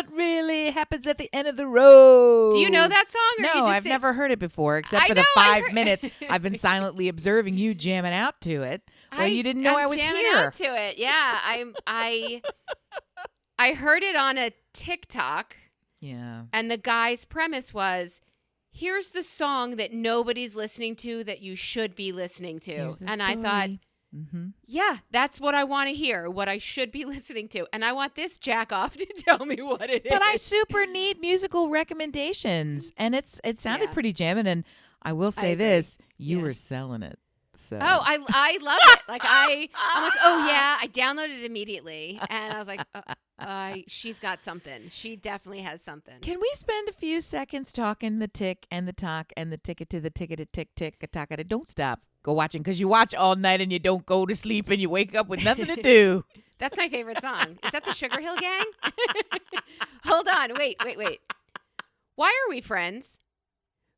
what really happens at the end of the road. Do you know that song? Or No, I've never heard it before, except for the 5 minutes I've been silently observing you jamming out to it. Well, you didn't know I was jamming here. Out to it. Yeah, I heard it on a TikTok. Yeah. And the guy's premise was, here's the song that nobody's listening to that you should be listening to. And I thought, yeah, that's what I want to hear, what I should be listening to. And I want this jack off to tell me what it is. But I super need musical recommendations. And it sounded pretty jamming. And I will say this, you were selling it. So. Oh, I love it. Like I'm like, oh yeah, I downloaded it immediately, and I was like, she's got something. She definitely has something. Can we spend a few seconds talking the tick and the talk and the ticket to the ticket, tick tick, attack it? Don't stop. Go watching because you watch all night and you don't go to sleep and you wake up with nothing to do. That's my favorite song. Is that the Sugar Hill Gang? Hold on, wait. Why are we friends?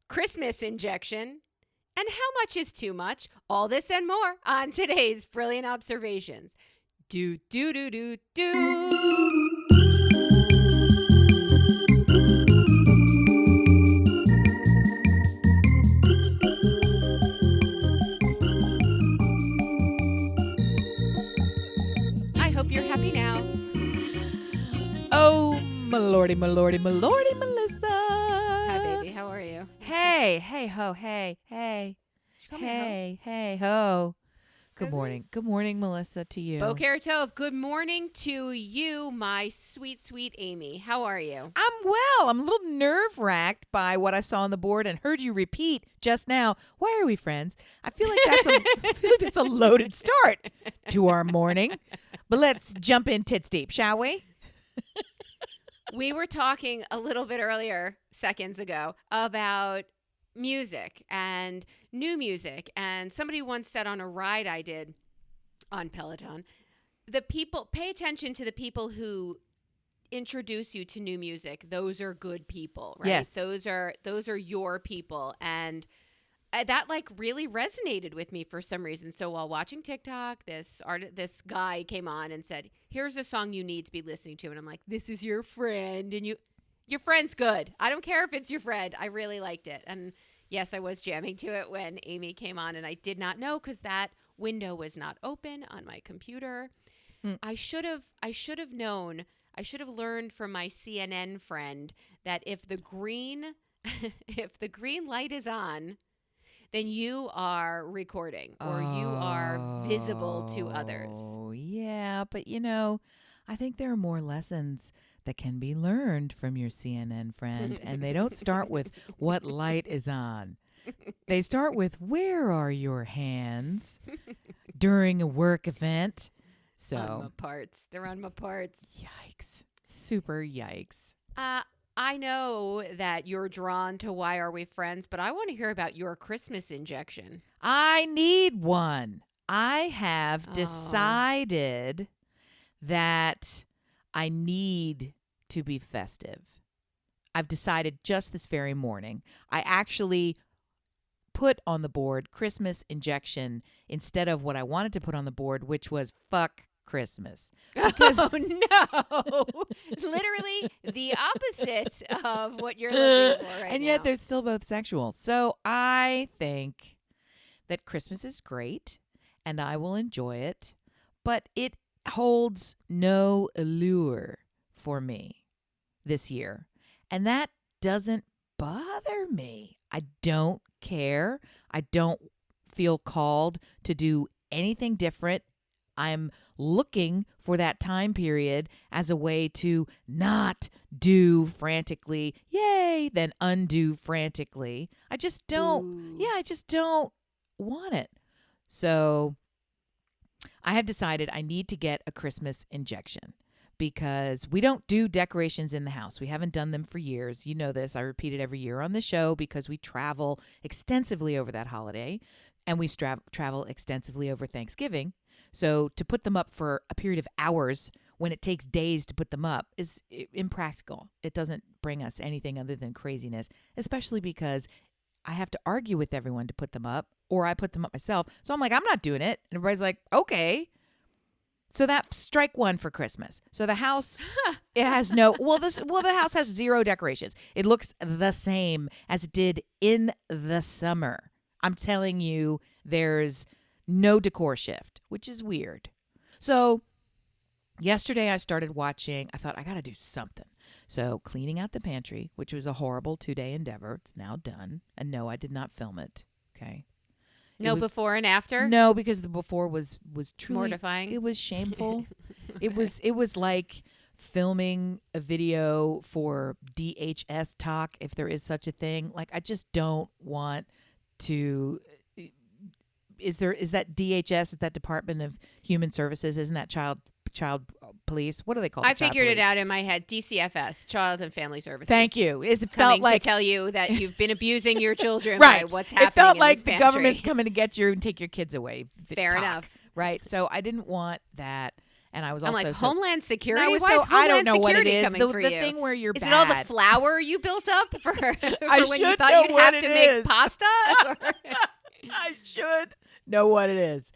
Christmas injection. And how much is too much? All this and more on today's Brilliant Observations. Do, do, do, do, do. I hope you're happy now. Oh, my lordy, Melissa. Hi, baby. How are you? Hey, ho, hey. Hey, ho. Good morning, Melissa, to you. Boker Tov, good morning to you, my sweet, sweet Amy. How are you? I'm well. I'm a little nerve-wracked by what I saw on the board and heard you repeat just now. Why are we friends? I feel like that's a loaded start to our morning. But let's jump in tits deep, shall we? We were talking a little bit earlier, seconds ago, about music and new music. And somebody once said on a ride I did on Peloton, pay attention to the people who introduce you to new music. Those are good people, right? Yes. Those are your people. And that like really resonated with me for some reason. So while watching TikTok, this guy came on and said, here's a song you need to be listening to. And I'm like, this is your friend. And your friend's good. I don't care if it's your friend. I really liked it. And yes, I was jamming to it when Amy came on, and I did not know because that window was not open on my computer. I should have known. I should have learned from my CNN friend that if the green light is on, then you are recording or you are visible to others. Oh, yeah. But, I think there are more lessons that can be learned from your CNN friend. And they don't start with what light is on. They start with where are your hands during a work event. So on my parts. They're on my parts. Yikes. Super yikes. I know that you're drawn to Why Are We Friends, but I want to hear about your Christmas injection. I need one. I have decided that I need to be festive. I've decided just this very morning. I actually put on the board Christmas injection instead of what I wanted to put on the board, which was fuck Christmas. Because, oh, no. Literally the opposite of what you're looking for right And yet now. they're still both sexual. So I think that Christmas is great and I will enjoy it, but it holds no allure for me this year. And that doesn't bother me. I don't care. I don't feel called to do anything different. I'm looking for that time period as a way to not do frantically, yay, then undo frantically. I just don't, I just don't want it. So I have decided I need to get a Christmas injection because we don't do decorations in the house. We haven't done them for years. You know this. I repeat it every year on the show because we travel extensively over that holiday and we travel extensively over Thanksgiving. So to put them up for a period of hours when it takes days to put them up is impractical. It doesn't bring us anything other than craziness, especially because I have to argue with everyone to put them up or I put them up myself. So I'm like, I'm not doing it. And everybody's like, okay. So that strike one for Christmas. So the house, it has no, the house has zero decorations. It looks the same as it did in the summer. I'm telling you, there's no decor shift, which is weird. So yesterday I started watching, I thought I got to do something. So cleaning out the pantry, which was a horrible 2-day endeavor. It's now done. And no, I did not film it. Okay. No before and after? No, because the before was truly mortifying. It was shameful. It was like filming a video for DHS talk, if there is such a thing. Like, I just don't want to. Is that DHS? Is that Department of Human Services? Isn't that child police? What do they call it? I figured it out in my head. DCFS, Child and Family Services. Thank you. It felt coming like to tell you that you've been abusing your children right. by what's happening. It felt in like this the pantry. government's coming to get you and take your kids away. Fair enough. Right. So I didn't want that. And I was I'm also like, Homeland Security? No, Why so is Homeland I don't know what it Security is. coming The for you? thing where you're is bad. it all the flour you built up for when you should thought know you'd what have it to make is. pasta? I should know what it is.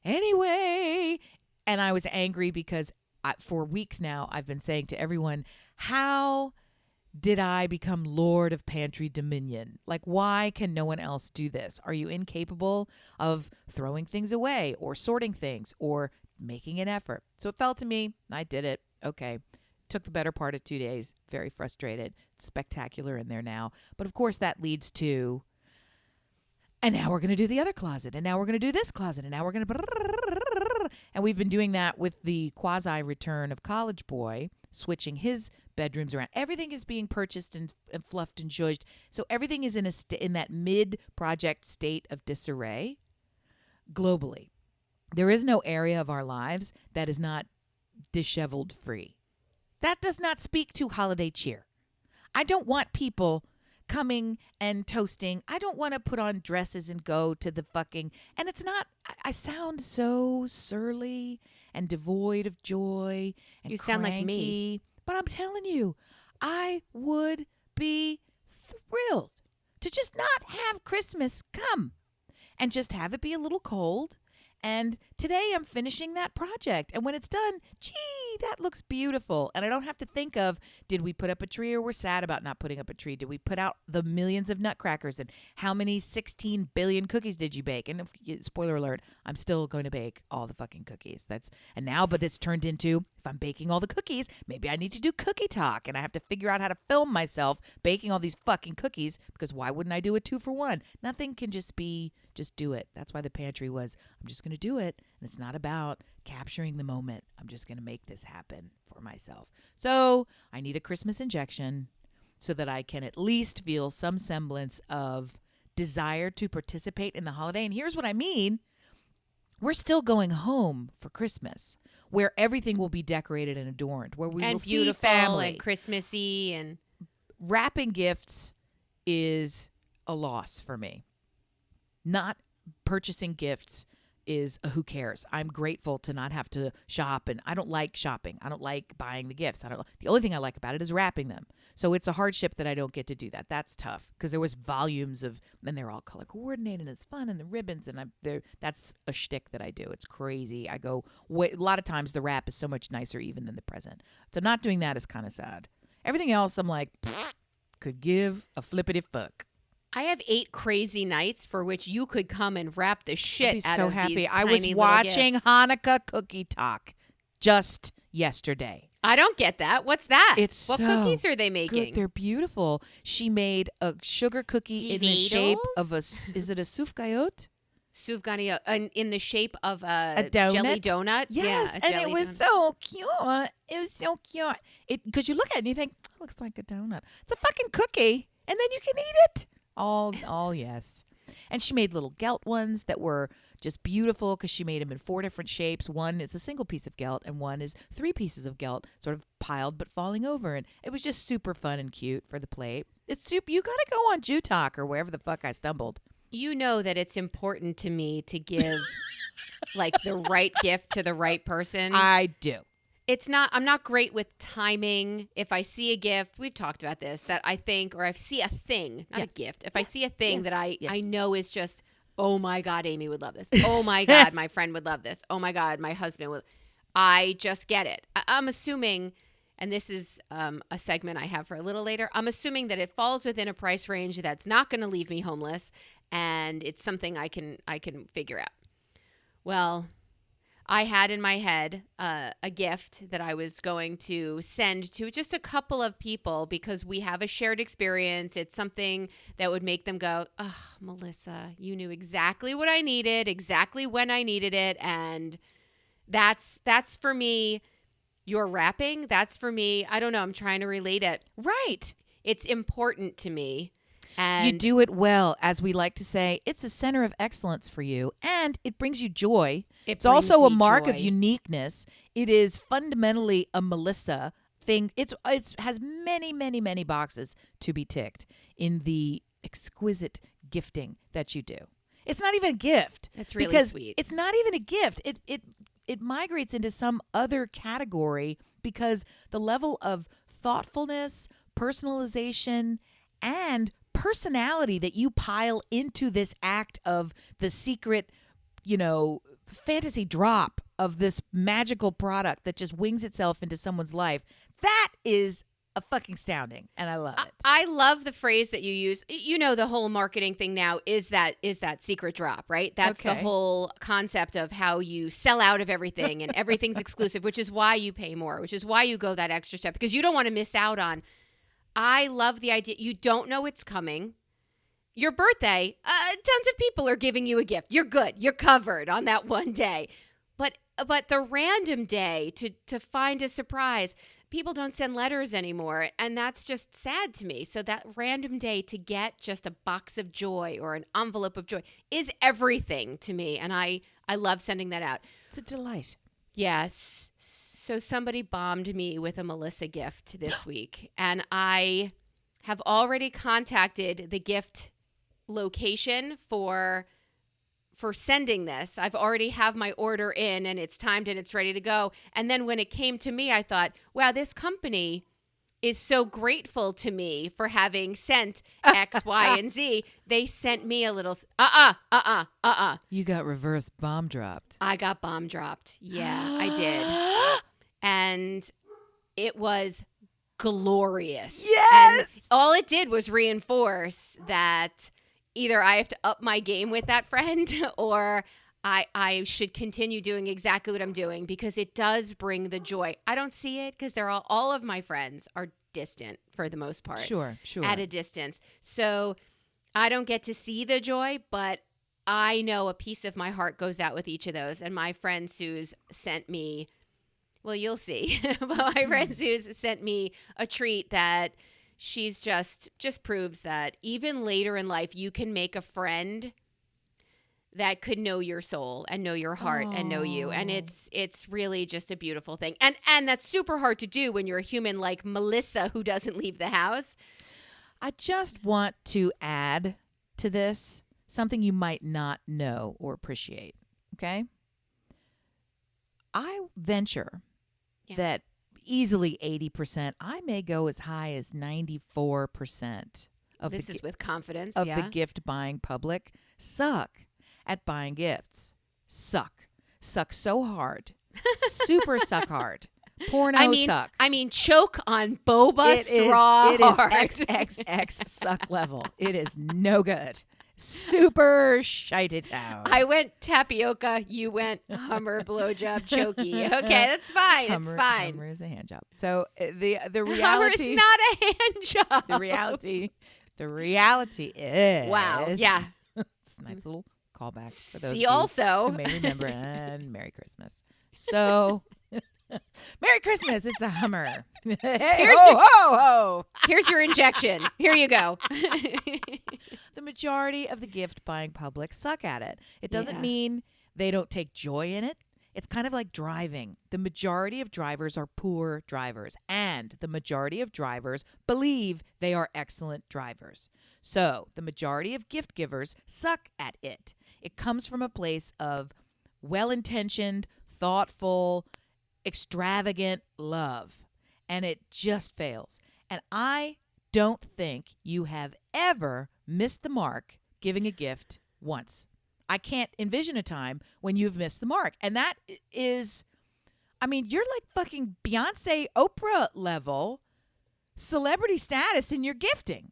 Anyway, and I was angry because for weeks now I've been saying to everyone, how did I become Lord of Pantry Dominion? Like, why can no one else do this? Are you incapable of throwing things away or sorting things or making an effort? So it fell to me. I did it. Okay. Took the better part of 2 days. Very frustrated. It's spectacular in there now. But of course that leads to, and now we're going to do the other closet. And now we're going to do this closet. And now we're going to, and we've been doing that with the quasi return of College Boy, switching his bedrooms around. Everything is being purchased and fluffed and zhuzhed. So everything is in that mid-project state of disarray globally. There is no area of our lives that is not disheveled free. That does not speak to holiday cheer. I don't want people coming and toasting. I don't want to put on dresses and go to the fucking, and it's not, I sound so surly and devoid of joy and You cranky, sound like me. But I'm telling you, I would be thrilled to just not have Christmas come and just have it be a little cold. And today I'm finishing that project. And when it's done, gee, that looks beautiful. And I don't have to think of, did we put up a tree or we're sad about not putting up a tree? Did we put out the millions of nutcrackers? And how many 16 billion cookies did you bake? And spoiler alert, I'm still going to bake all the fucking cookies. But it's turned into, if I'm baking all the cookies, maybe I need to do cookie talk. And I have to figure out how to film myself baking all these fucking cookies, because why wouldn't I do a 2-for-1? Nothing can just do it. That's why the pantry was, I'm just going to do it. And it's not about capturing the moment. I'm just going to make this happen for myself. So I need a Christmas injection so that I can at least feel some semblance of desire to participate in the holiday. And here's what I mean. We're still going home for Christmas, where everything will be decorated and adorned, where we will see family. And Christmassy. And wrapping gifts is a loss for me. Not purchasing gifts is a who cares. I'm grateful to not have to shop, and I don't like shopping. I don't like buying the gifts. The only thing I like about it is wrapping them. So it's a hardship that I don't get to do that. That's tough because there was volumes of, and they're all color coordinated and it's fun, and the ribbons, and that's a shtick that I do. It's crazy. I go a lot of times the wrap is so much nicer even than the present. So not doing that is kind of sad. Everything else I'm like, could give a flippity fuck. I have 8 crazy nights for which you could come and wrap the shit out so of happy. these I was tiny watching little gifts. Hanukkah Cookie Talk just yesterday. I don't get that. What's that? It's what so cookies are they Good. making? They're beautiful. She made a sugar cookie in the shape of is it a soufgayot? Soufgania in the shape of a donut? jelly donut. Yes, yeah, and it was so cute. It was so cute. Because you look at it and you think, it looks like a donut. It's a fucking cookie, and then you can eat it. All yes. And she made little gelt ones that were just beautiful because she made them in 4 different shapes. One is a single piece of gelt, and one is 3 pieces of gelt, sort of piled but falling over. And it was just super fun and cute for the plate. It's super. You got to go on Jutalk or wherever the fuck I stumbled. You know that it's important to me to give like the right gift to the right person. I do. I'm not great with timing. If I see a gift, we've talked about this, that I think, or I see a thing, not a gift. If I see a thing that I know is just, oh my God, Amy would love this. Oh my God, my friend would love this. Oh my God, my husband would. I just get it. I'm assuming, and this is a segment I have for a little later, I'm assuming that it falls within a price range that's not going to leave me homeless, and it's something I can figure out. Well, I had in my head a gift that I was going to send to just a couple of people because we have a shared experience. It's something that would make them go, "Oh, Melissa, you knew exactly what I needed, exactly when I needed it." And that's for me. Your rapping, that's for me. I don't know. I'm trying to relate it. Right. It's important to me. And you do it well. As we like to say, it's a center of excellence for you, and it brings you joy. It's also a mark of uniqueness. It is fundamentally a Melissa thing. It has many, many, many boxes to be ticked in the exquisite gifting that you do. It's not even a gift. That's really sweet. It's not even a gift. It migrates into some other category because the level of thoughtfulness, personalization, and personality that you pile into this act of the secret, fantasy drop of this magical product that just wings itself into someone's life, that is a fucking astounding, and I love it. I love the phrase that you use. The whole marketing thing now is that secret drop, right? That's the whole concept of how you sell out of everything and everything's exclusive, which is why you pay more, which is why you go that extra step, because you don't want to miss out on. I love the idea. You don't know it's coming. Your birthday, tons of people are giving you a gift. You're good. You're covered on that one day. But the random day to find a surprise, people don't send letters anymore, and that's just sad to me. So that random day to get just a box of joy or an envelope of joy is everything to me, and I love sending that out. It's a delight. Yes. So somebody bombed me with a Melissa gift this week, and I have already contacted the gift location for sending this. I've already have my order in, and it's timed and it's ready to go. And then when it came to me, I thought, wow, this company is so grateful to me for having sent X, Y, and Z. They sent me a little, You got reverse bomb dropped. I got bomb dropped. Yeah, I did. And it was glorious. Yes! And all it did was reinforce that either I have to up my game with that friend or I should continue doing exactly what I'm doing, because it does bring the joy. I don't see it because all of my friends are distant for the most part. Sure. At a distance. So I don't get to see the joy, but I know a piece of my heart goes out with each of those. And my friend Suze sent me, well, you'll see. But my friend Suze sent me a treat that she's just proves that even later in life, you can make a friend that could know your soul and know your heart and know you. And it's really just a beautiful thing. And that's super hard to do when you're a human like Melissa who doesn't leave the house. I just want to add to this something you might not know or appreciate. Okay? I venture that easily 80%, I may go as high as 94% of this is with confidence of the gift buying public suck at buying gifts. Suck so hard. Super suck hard. Porno suck. I mean, choke on boba straw. It is XXX suck level. It is no good. Super shitey town. I went tapioca. You went Hummer blowjob chokey. Okay, that's fine. Hummer, it's fine. Hummer is a hand job. So the reality. Hummer is not a hand job. The reality is. Wow. Yeah. It's a nice little callback for those See, also who may remember. And Merry Christmas. So. Merry Christmas. It's a Hummer. Hey, ho. Here's your injection. Here you go. The majority of the gift buying public suck at it. It doesn't mean they don't take joy in it. It's kind of like driving. The majority of drivers are poor drivers, and the majority of drivers believe they are excellent drivers. So the majority of gift givers suck at it. It comes from a place of well-intentioned, thoughtful, extravagant love, and it just fails. And I don't think you have ever missed the mark giving a gift once. I can't envision a time when you've missed the mark. And that is I mean, you're like fucking Beyonce, Oprah level celebrity status in your gifting.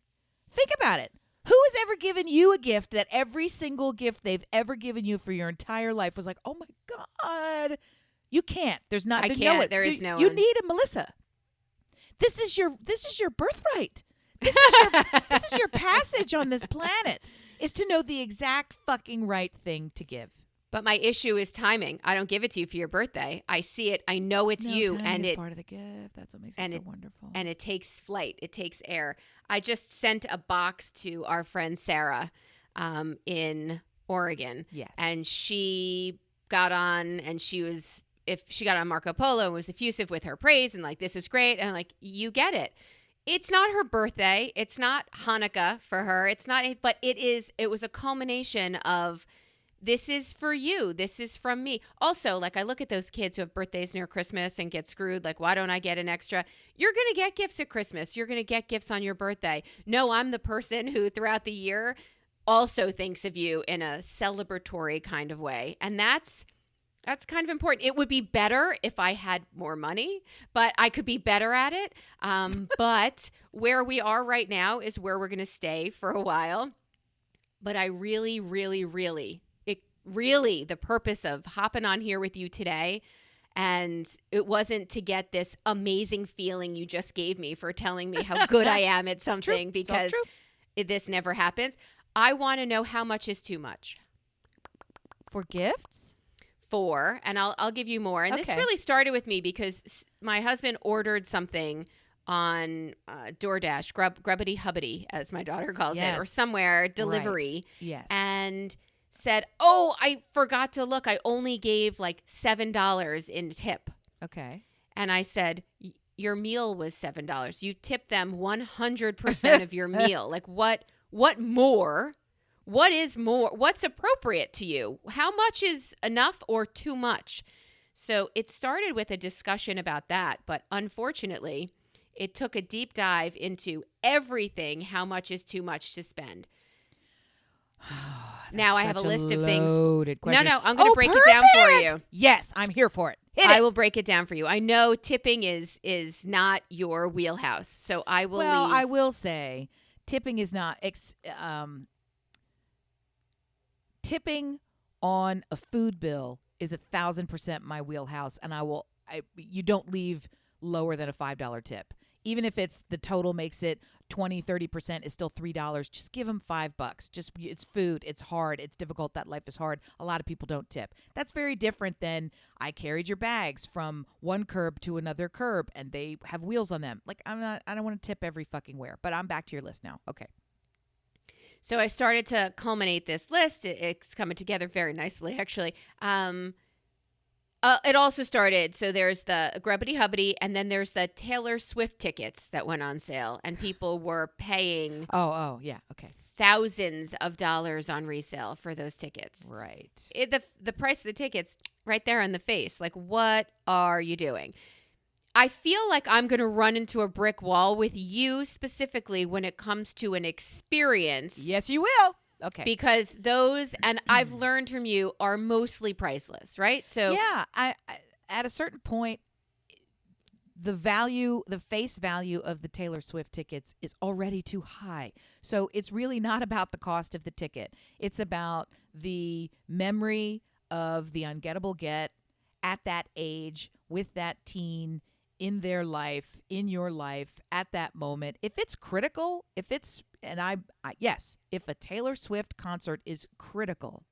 Think about it. Who has ever given you a gift that every single gift they've ever given you for your entire life was like, oh my God, you can't. There's not. I there's can't. No, There is no You one. need a Melissa. This is your birthright. This is your passage on this planet, is to know the exact fucking right thing to give. But my issue is timing. I don't give it to you for your birthday. I see it. I know it's you, timing and is it part of the gift. That's what makes it so wonderful. And it takes flight. It takes air. I just sent a box to our friend Sarah in Oregon. Yes. And she got on, and she got on Marco Polo and was effusive with her praise and like, this is great. And I'm like, you get it. It's not her birthday. It's not Hanukkah for her. It's not, but it was a culmination of, this is for you. This is from me. Also, like, I look at those kids who have birthdays near Christmas and get screwed. Like, why don't I get an extra? You're going to get gifts at Christmas. You're going to get gifts on your birthday. No, I'm the person who throughout the year also thinks of you in a celebratory kind of way. And that's kind of important. It would be better if I had more money, but I could be better at it. But where we are right now is where we're going to stay for a while. But I really, really, really, the purpose of hopping on here with you today, and it wasn't to get this amazing feeling you just gave me for telling me how good I am at something, because this never happens. I want to know how much is too much. For gifts? And I'll give you more. And Okay. This really started with me because my husband ordered something on DoorDash, Grubbity Hubbity, as my daughter calls it, or somewhere, delivery. Right. Yes. And said, oh, I forgot to look. I only gave like $7 in tip. Okay. And I said, your meal was $7. You tipped them 100% of your meal. Like, what more? What is more? What's appropriate to you? How much is enough or too much? So it started with a discussion about that. But unfortunately, it took a deep dive into everything. How much is too much to spend? Now I have a list of things. Question. No, I'm going to break it down for you. Yes, I'm here for it. I will break it down for you. I know tipping is not your wheelhouse, so I will. Well, I will say, tipping is not. Tipping on a food bill is 1,000% my wheelhouse, and you don't leave lower than a $5 tip. Even if the total makes it 20-30% is still $3. Just give them $5. Just, it's food. It's hard. It's difficult. That life is hard. A lot of people don't tip. That's very different than I carried your bags from one curb to another curb and they have wheels on them. Like, I don't want to tip every fucking where, but I'm back to your list now. Okay. So I started to culminate this list. It's coming together very nicely, actually. It also started, so there's the Grubbity Hubbity, and then there's the Taylor Swift tickets that went on sale, and people were paying yeah, okay, thousands of dollars on resale for those tickets. Right. The price of the tickets right there on the face. Like, what are you doing? I feel like I'm going to run into a brick wall with you specifically when it comes to an experience. Yes, you will. Okay. Because those, and I've learned from you, are mostly priceless, right? So yeah, I at a certain point, the face value of the Taylor Swift tickets is already too high. So it's really not about the cost of the ticket. It's about the memory of the ungettable get at that age with that teen in their life, in your life, at that moment. If it's critical, if a Taylor Swift concert is critical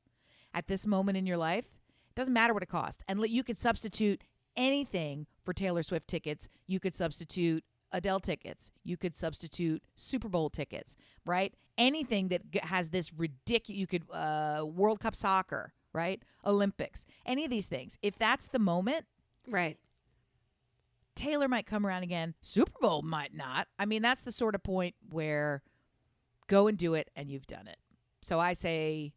at this moment in your life, it doesn't matter what it costs. And you could substitute anything for Taylor Swift tickets. You could substitute Adele tickets. You could substitute Super Bowl tickets, right? Anything that has this ridiculous, you could, World Cup soccer, right? Olympics, any of these things. If that's the moment. Right. Taylor might come around again. Super Bowl might not. I mean, that's the sort of point where go and do it, and you've done it. So I say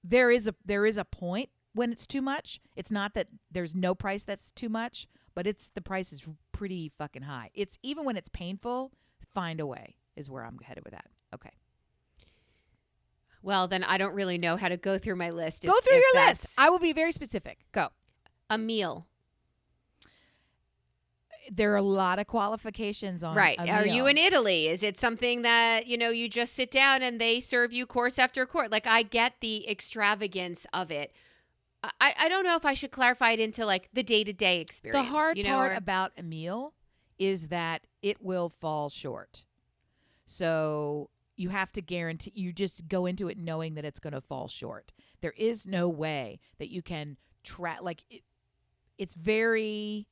there is a point when it's too much. It's not that there's no price that's too much, but the price is pretty fucking high. It's even when it's painful, find a way is where I'm headed with that. Okay. Well, then I don't really know how to go through my list. Go through your list. I will be very specific. Go. A meal. there are a lot of qualifications on Right. a Are you meal. in Italy? Is it something that, you just sit down and they serve you course after course? Like, I get the extravagance of it. I don't know if I should clarify it into like the day-to-day experience. The hard part or- about a meal is that it will fall short. So you have to guarantee, you just go into it knowing that it's going to fall short. There is no way that you can it's very,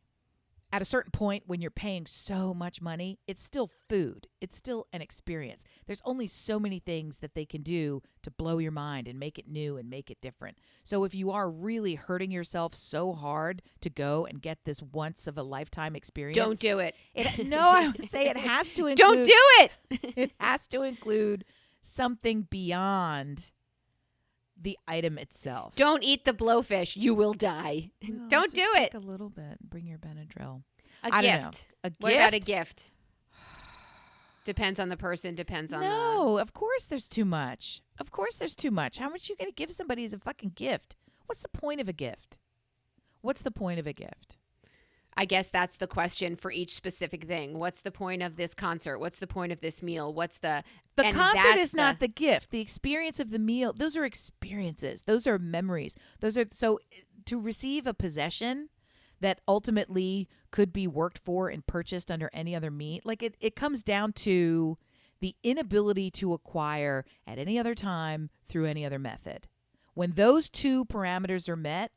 at a certain point when you're paying so much money, it's still food. It's still an experience. There's only so many things that they can do to blow your mind and make it new and make it different. So if you are really hurting yourself so hard to go and get this once of a lifetime experience, Don't do it. I would say it has to include. Don't do it. It has to include something beyond the item itself. Don't eat the blowfish. You will die. Well, Don't just do take it. a little bit. Bring your Benadryl. I don't know. gift. A What about a gift? gift? Depends on the person. Depends on No, of course there's too much. Of course there's too much. How much you going to give somebody as a fucking gift? What's the point of a gift? What's the point of a gift? I guess that's the question for each specific thing. What's the point of this concert? What's the point of this meal? The and concert that's is not the gift. The experience of the meal, those are experiences. Those are memories. So to receive a possession that ultimately could be worked for and purchased under any other means, like it comes down to the inability to acquire at any other time through any other method. When those two parameters are met,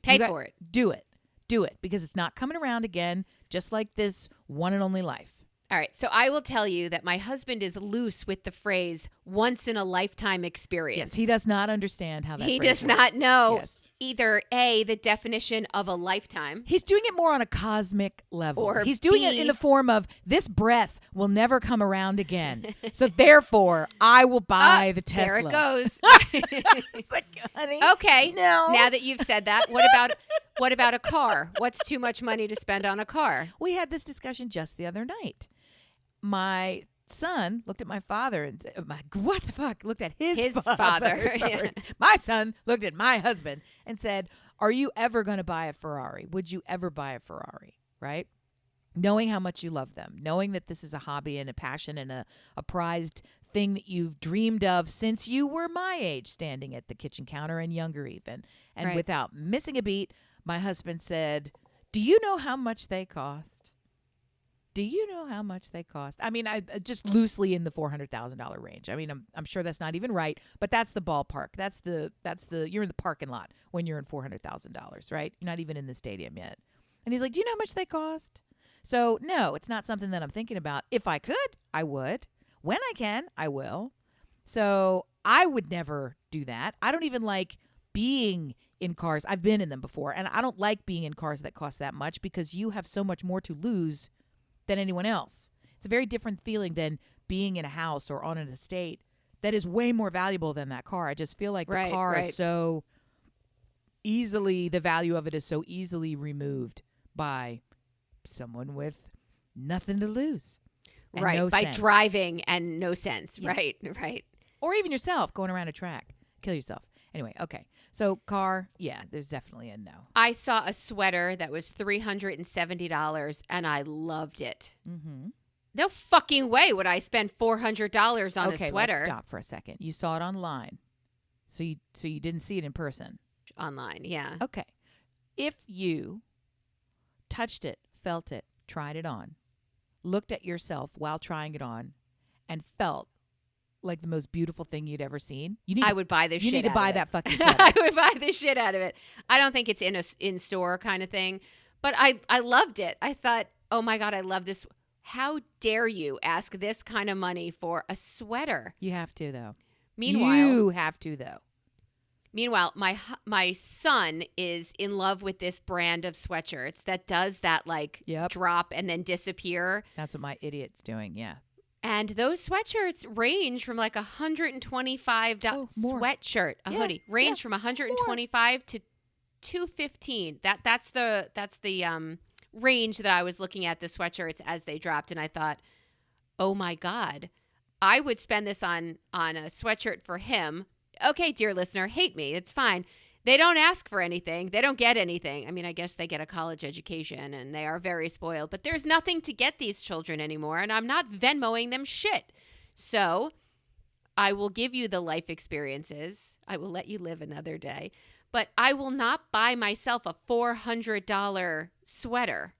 Pay for it. Do it. Do it, because it's not coming around again, just like this one and only life. All right. So I will tell you that my husband is loose with the phrase once in a lifetime experience. Yes, he does not understand how that He phrase does not works. know Yes. either A, the definition of a lifetime. He's doing it more on a cosmic level. Or He's doing it B- in the form of this breath will never come around again. So therefore, I will buy the Tesla. There it goes. It's like, honey, Okay. no. Now that you've said that, what about a car? What's too much money to spend on a car? We had this discussion just the other night. My son looked at my father and said, what the fuck? Looked at his father. Sorry. Yeah. My son looked at my husband and said, are you ever going to buy a Ferrari? Would you ever buy a Ferrari? Right? Knowing how much you love them, knowing that this is a hobby and a passion and a prized thing that you've dreamed of since you were my age, standing at the kitchen counter and younger even. And Right. without missing a beat, my husband said, do you know how much they cost? Do you know how much they cost? I mean, I just loosely in the $400,000 range. I mean, I'm sure that's not even right, but that's the ballpark. That's the you're in the parking lot when you're in $400,000, right? You're not even in the stadium yet. And he's like, "Do you know how much they cost?" So, no, it's not something that I'm thinking about. If I could, I would. When I can, I will. So, I would never do that. I don't even like being in cars. I've been in them before, and I don't like being in cars that cost that much because you have so much more to lose than anyone else. It's a very different feeling than being in a house or on an estate that is way more valuable than that car. I just feel like the car is so easily, the value of it is so easily removed by someone with nothing to lose. And Right. no By sense. driving and no sense. Yeah. Right. Or even yourself going around a track. Kill yourself. Anyway, okay. So car, yeah, there's definitely a no. I saw a sweater that was $370 and I loved it. Mm-hmm. No fucking way would I spend $400 on a sweater. Let's stop for a second. You saw it online. So you didn't see it in person. Online, yeah. Okay. If you touched it, felt it, tried it on, looked at yourself while trying it on, and felt like the most beautiful thing you'd ever seen, I would buy this shit You need to out buy of it. that fucking sweater. I would buy the shit out of it. I don't think it's in store kind of thing, but I loved it. I thought, oh my God, I love this. How dare you ask this kind of money for a sweater? You have to, though. Meanwhile, You have to, though. my son is in love with this brand of sweatshirts that does that like Yep. drop and then disappear. That's what my idiot's doing, yeah. And those sweatshirts range from like $125 more. sweatshirt, a Yeah, hoodie, range yeah, from $125 to $215. That's the range that I was looking at the sweatshirts as they dropped, and I thought, oh my God, I would spend this on a sweatshirt for him. Okay, dear listener, hate me. It's fine. They don't ask for anything. They don't get anything. I mean, I guess they get a college education and they are very spoiled, but there's nothing to get these children anymore, and I'm not Venmoing them shit. So I will give you the life experiences. I will let you live another day, but I will not buy myself a $400 sweater.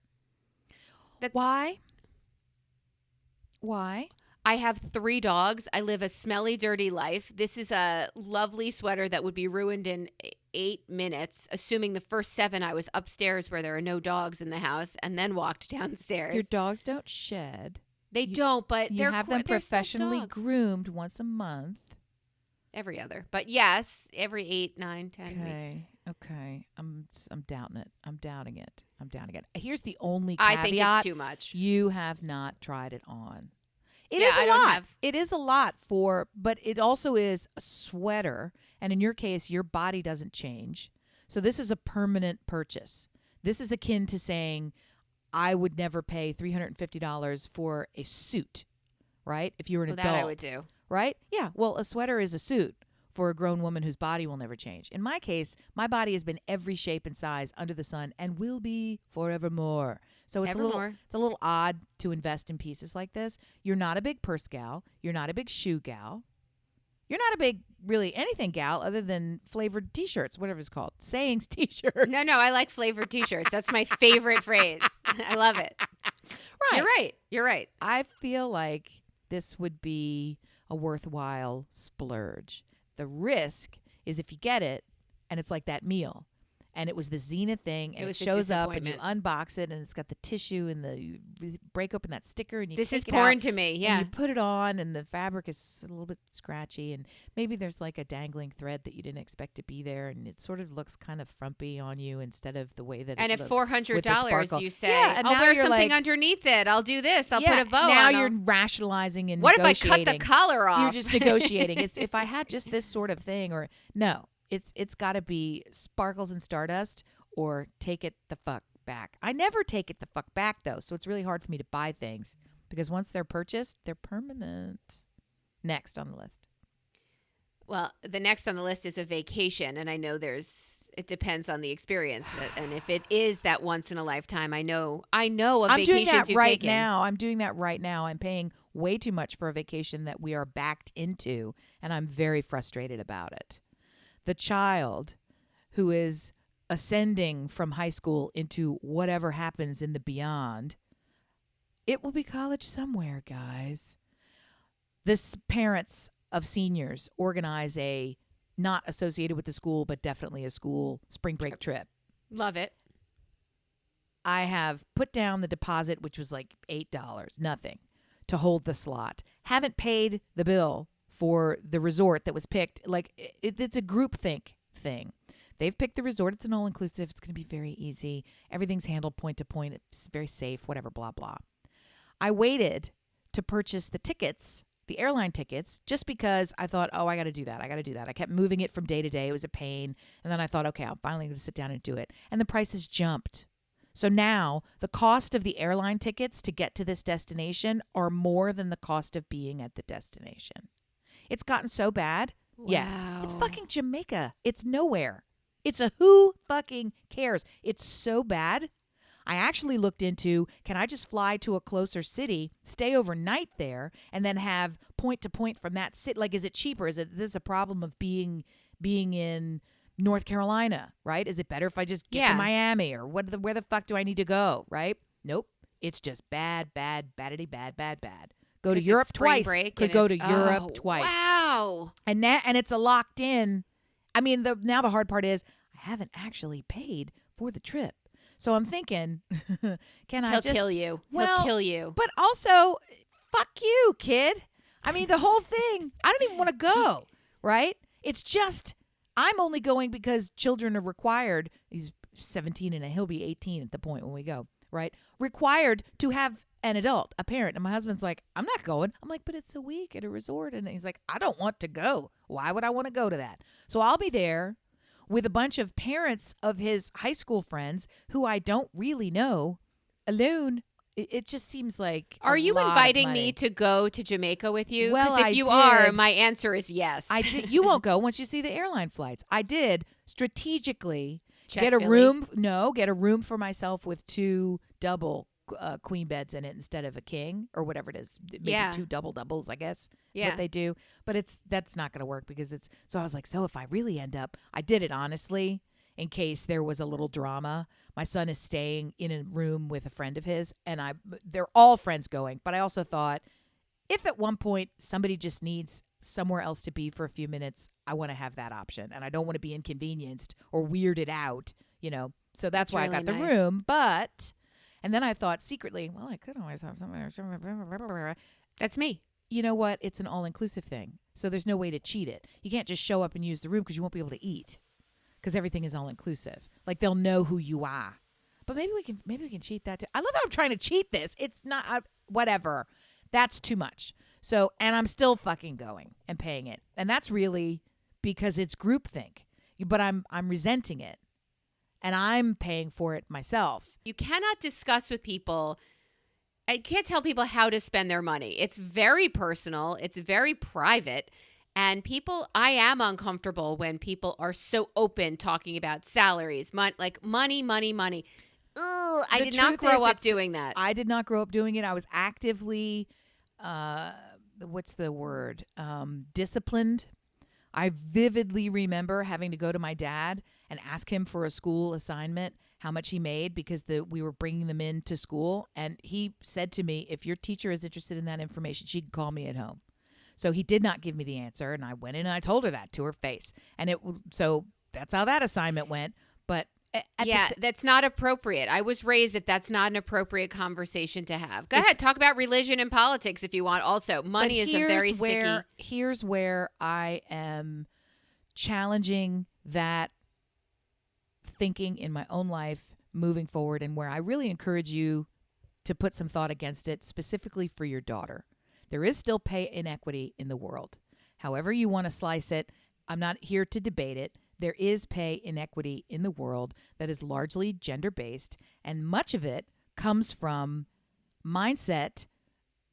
Why? I have 3 dogs. I live a smelly, dirty life. This is a lovely sweater that would be ruined in 8 minutes, assuming the first 7 I was upstairs where there are no dogs in the house and then walked downstairs. Your dogs don't shed. They don't, but You have them they're professionally still dogs. groomed once a month. Every other. But yes, every 8, 9, 10 weeks. Okay. I'm doubting it. I'm doubting it. Here's the only I caveat. think it's too much. You have not tried it on. It Yeah, is a I don't lot. have- It is a lot but it also is a sweater. And in your case, your body doesn't change. So this is a permanent purchase. This is akin to saying, I would never pay $350 for a suit, right? If you were an adult. That I would do. Right? Yeah. Well, a sweater is a suit for a grown woman whose body will never change. In my case, my body has been every shape and size under the sun and will be forevermore. So it's a little odd to invest in pieces like this. You're not a big purse gal. You're not a big shoe gal. You're not a big really anything gal other than flavored T-shirts, whatever it's called. Sayings T-shirts. No, I like flavored T-shirts. That's my favorite phrase. I love it. Right. You're right. I feel like this would be a worthwhile splurge. The risk is if you get it and it's like that meal and it was the Zenith thing and it shows up and you unbox it and it's got the tissue and you break open that sticker and you This take is it porn out to me. and Yeah. you put it on and the fabric is a little bit scratchy and maybe there's like a dangling thread that you didn't expect to be there and it sort of looks kind of frumpy on you instead of the way that And it at looked with the $400, sparkle. you say, Yeah, and I'll now wear you're something like- underneath it. I'll do this. I'll put a bow now on. you're rationalizing and What if I negotiating. cut the collar off? You're just negotiating. It's if I had just this sort of thing, or no, it's got to be sparkles and stardust, or take it the fuck back. I never take it the fuck back though, so it's really hard for me to buy things because once they're purchased, they're permanent. Next on the list. Well, the next on the list is a vacation, and I know it depends on the experience, and if it is that once in a lifetime, I know of I'm vacations doing that you've right taken. now. I'm doing that right now. I'm paying way too much for a vacation that we are backed into, and I'm very frustrated about it. The child who is ascending from high school into whatever happens in the beyond, it will be college somewhere, guys. This parents of seniors organize a not associated with the school, but definitely a school spring break trip. Love it. I have put down the deposit, which was like $8, nothing, to hold the slot. Haven't paid the bill for the resort that was picked. Like, it's a groupthink thing. They've picked the resort. It's an all-inclusive. It's going to be very easy. Everything's handled point to point. It's very safe, whatever, blah, blah. I waited to purchase the tickets, the airline tickets, just because I thought, I got to do that. I kept moving it from day to day. It was a pain. And then I thought, okay, I'm finally going to sit down and do it. And the prices jumped. So now the cost of the airline tickets to get to this destination are more than the cost of being at the destination. It's gotten so bad. Wow. Yes. It's fucking Jamaica. It's nowhere. It's a who fucking cares. It's so bad. I actually looked into, can I just fly to a closer city, stay overnight there, and then have point to point from that city? Like, is it cheaper? Is this a problem of being in North Carolina, right? Is it better if I just get to Miami, or where the fuck do I need to go, right? Nope. It's just bad. Go to Europe twice. Could go to Europe twice. Wow. And it's a locked in. I mean, now the hard part is I haven't actually paid for the trip. So I'm thinking, He'll kill you. Well, He'll kill you. But also, fuck you, kid. I mean, the whole thing, I don't even want to go, right? It's just, I'm only going because children are required. He's 17 and he'll be 18 at the point when we go, right? Required to have an adult, a parent. And my husband's like, I'm not going. I'm like, but it's a week at a resort. And he's like, I don't want to go. Why would I want to go to that? So I'll be there with a bunch of parents of his high school friends who I don't really know, alone. It just seems like Are you lot of inviting money. me to go to Jamaica with you? Well, if I you did. are, my answer is yes. I did. You won't go once you see the airline flights. I did strategically Check get a Philly. room. No, get a room for myself with 2 double queen beds in it instead of a king or whatever it is. Maybe Yeah. 2 doubles, I guess. That's Yeah. what they do. But that's not going to work because it's. So I was like, so if I really end up, I did it honestly in case there was a little drama. My son is staying in a room with a friend of his, and they're all friends going. But I also thought, if at one point somebody just needs somewhere else to be for a few minutes, I want to have that option, and I don't want to be inconvenienced or weirded out, So that's why really I got the nice. room. And then I thought secretly, well, I could always have something. That's me. You know what? It's an all-inclusive thing, so there's no way to cheat it. You can't just show up and use the room because you won't be able to eat because everything is all-inclusive. Like they'll know who you are. But maybe we can cheat that too. I love how I'm trying to cheat this. It's not whatever. That's too much. So, and I'm still fucking going and paying it. And that's really because it's groupthink. But I'm resenting it. And I'm paying for it myself. You cannot discuss with people. I can't tell people how to spend their money. It's very personal. It's very private. And I am uncomfortable when people are so open talking about salaries, money. Ugh, I did not grow up doing that. I did not grow up doing it. I was actively, what's the word? Disciplined. I vividly remember having to go to my dad and ask him for a school assignment, how much he made, because we were bringing them into school. And he said to me, if your teacher is interested in that information, she can call me at home. So he did not give me the answer. And I went in and I told her that to her face. And so that's how that assignment went. But that's not appropriate. I was raised that's not an appropriate conversation to have. Go ahead, talk about religion and politics if you want. Also, money is a very sticky. Here's where I am challenging that thinking in my own life moving forward, and where I really encourage you to put some thought against it, specifically for your daughter. There is still pay inequity in the world. However you want to slice it, I'm not here to debate it. There is pay inequity in the world that is largely gender-based, and much of it comes from mindset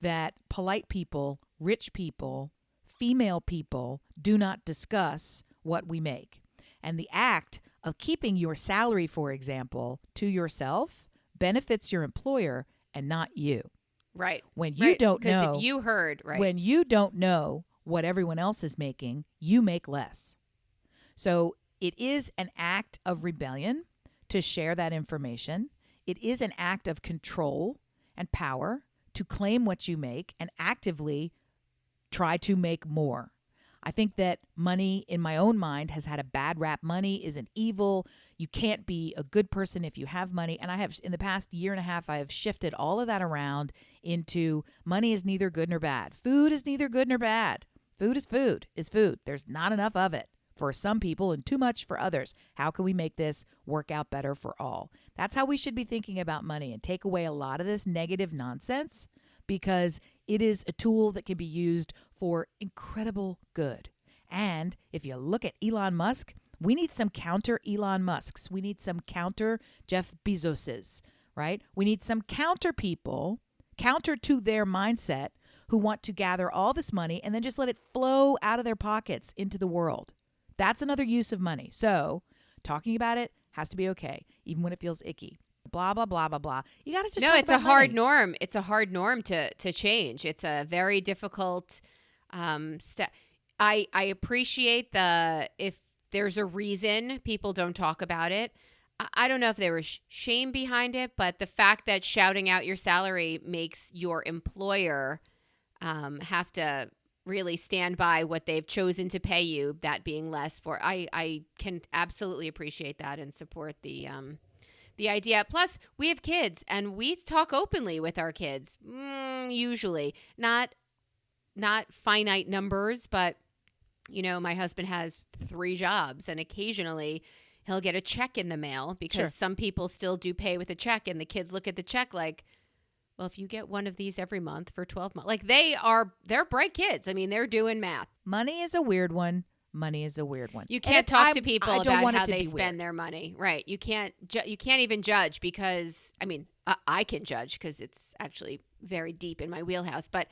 that polite people, rich people, female people do not discuss what we make. And the act of keeping your salary, for example, to yourself benefits your employer and not you. Right. When you don't know, because if you heard, right. When you don't know what everyone else is making, you make less. So it is an act of rebellion to share that information. It is an act of control and power to claim what you make and actively try to make more. I think that money, in my own mind, has had a bad rap. Money isn't evil. You can't be a good person if you have money. And I have, in the past year and a half, I have shifted all of that around into money is neither good nor bad. Food is neither good nor bad. Food is food. There's not enough of it for some people and too much for others. How can we make this work out better for all? That's how we should be thinking about money, and take away a lot of this negative nonsense, because it is a tool that can be used for incredible good. And if you look at Elon Musk, we need some counter Elon Musks. We need some counter Jeff Bezoses, right? We need some counter people, counter to their mindset, who want to gather all this money and then just let it flow out of their pockets into the world. That's another use of money. So talking about it has to be okay, even when it feels icky. Blah, blah, blah, blah, blah. You got to just talk it's about a hard money. norm. It's a hard norm to change. It's a very difficult step. I appreciate if there's a reason people don't talk about it. I don't know if there was shame behind it, but the fact that shouting out your salary makes your employer have to really stand by what they've chosen to pay you, that being less for. I can absolutely appreciate that and support the idea. Plus, we have kids, and we talk openly with our kids. Usually, not finite numbers, but my husband has 3 jobs, and occasionally he'll get a check in the mail, because some people still do pay with a check, and the kids look at the check like, well, if you get one of these every month for 12 months, like they're bright kids. I mean, they're doing math. Money is a weird one. You can't talk to people about how they spend their money. Right. You can't even judge, because, I mean, I can judge because it's actually very deep in my wheelhouse, but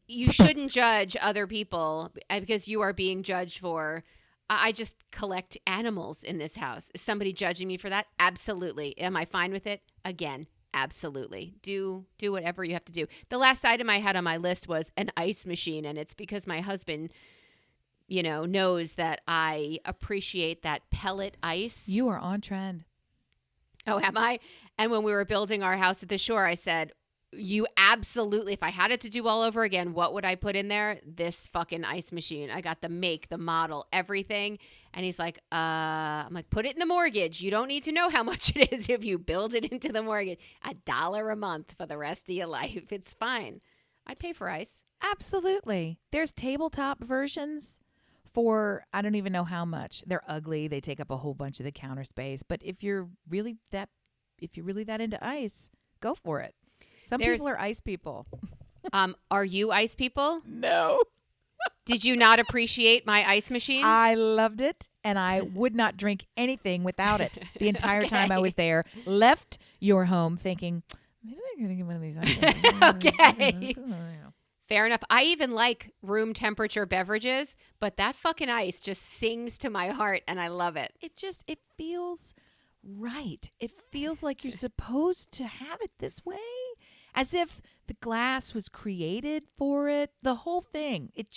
you shouldn't judge other people because you are being judged for I just collect animals in this house. Is somebody judging me for that? Absolutely. Am I fine with it? Again, absolutely. Do whatever you have to do. The last item I had on my list was an ice machine, and it's because my husband, knows that I appreciate that pellet ice. You are on trend. Oh, am I? And when we were building our house at the shore, I said, you absolutely, if I had it to do all over again, what would I put in there? This fucking ice machine. I got the make, the model, everything. And he's like, I'm like, put it in the mortgage. You don't need to know how much it is if you build it into the mortgage. $1 a month for the rest of your life. It's fine. I'd pay for ice. Absolutely. There's tabletop versions for I don't even know how much. They're ugly. They take up a whole bunch of the counter space. But if you're really that into ice, go for it. Some people are ice people. Are you ice people? No. Did you not appreciate my ice machine? I loved it, and I would not drink anything without it the entire time I was there. Left your home thinking, maybe I'm going to get one of these ice. Okay. Fair enough. I even like room temperature beverages, but that fucking ice just sings to my heart, and I love it. It feels right. It feels like you're supposed to have it this way. As if the glass was created for it. The whole thing. It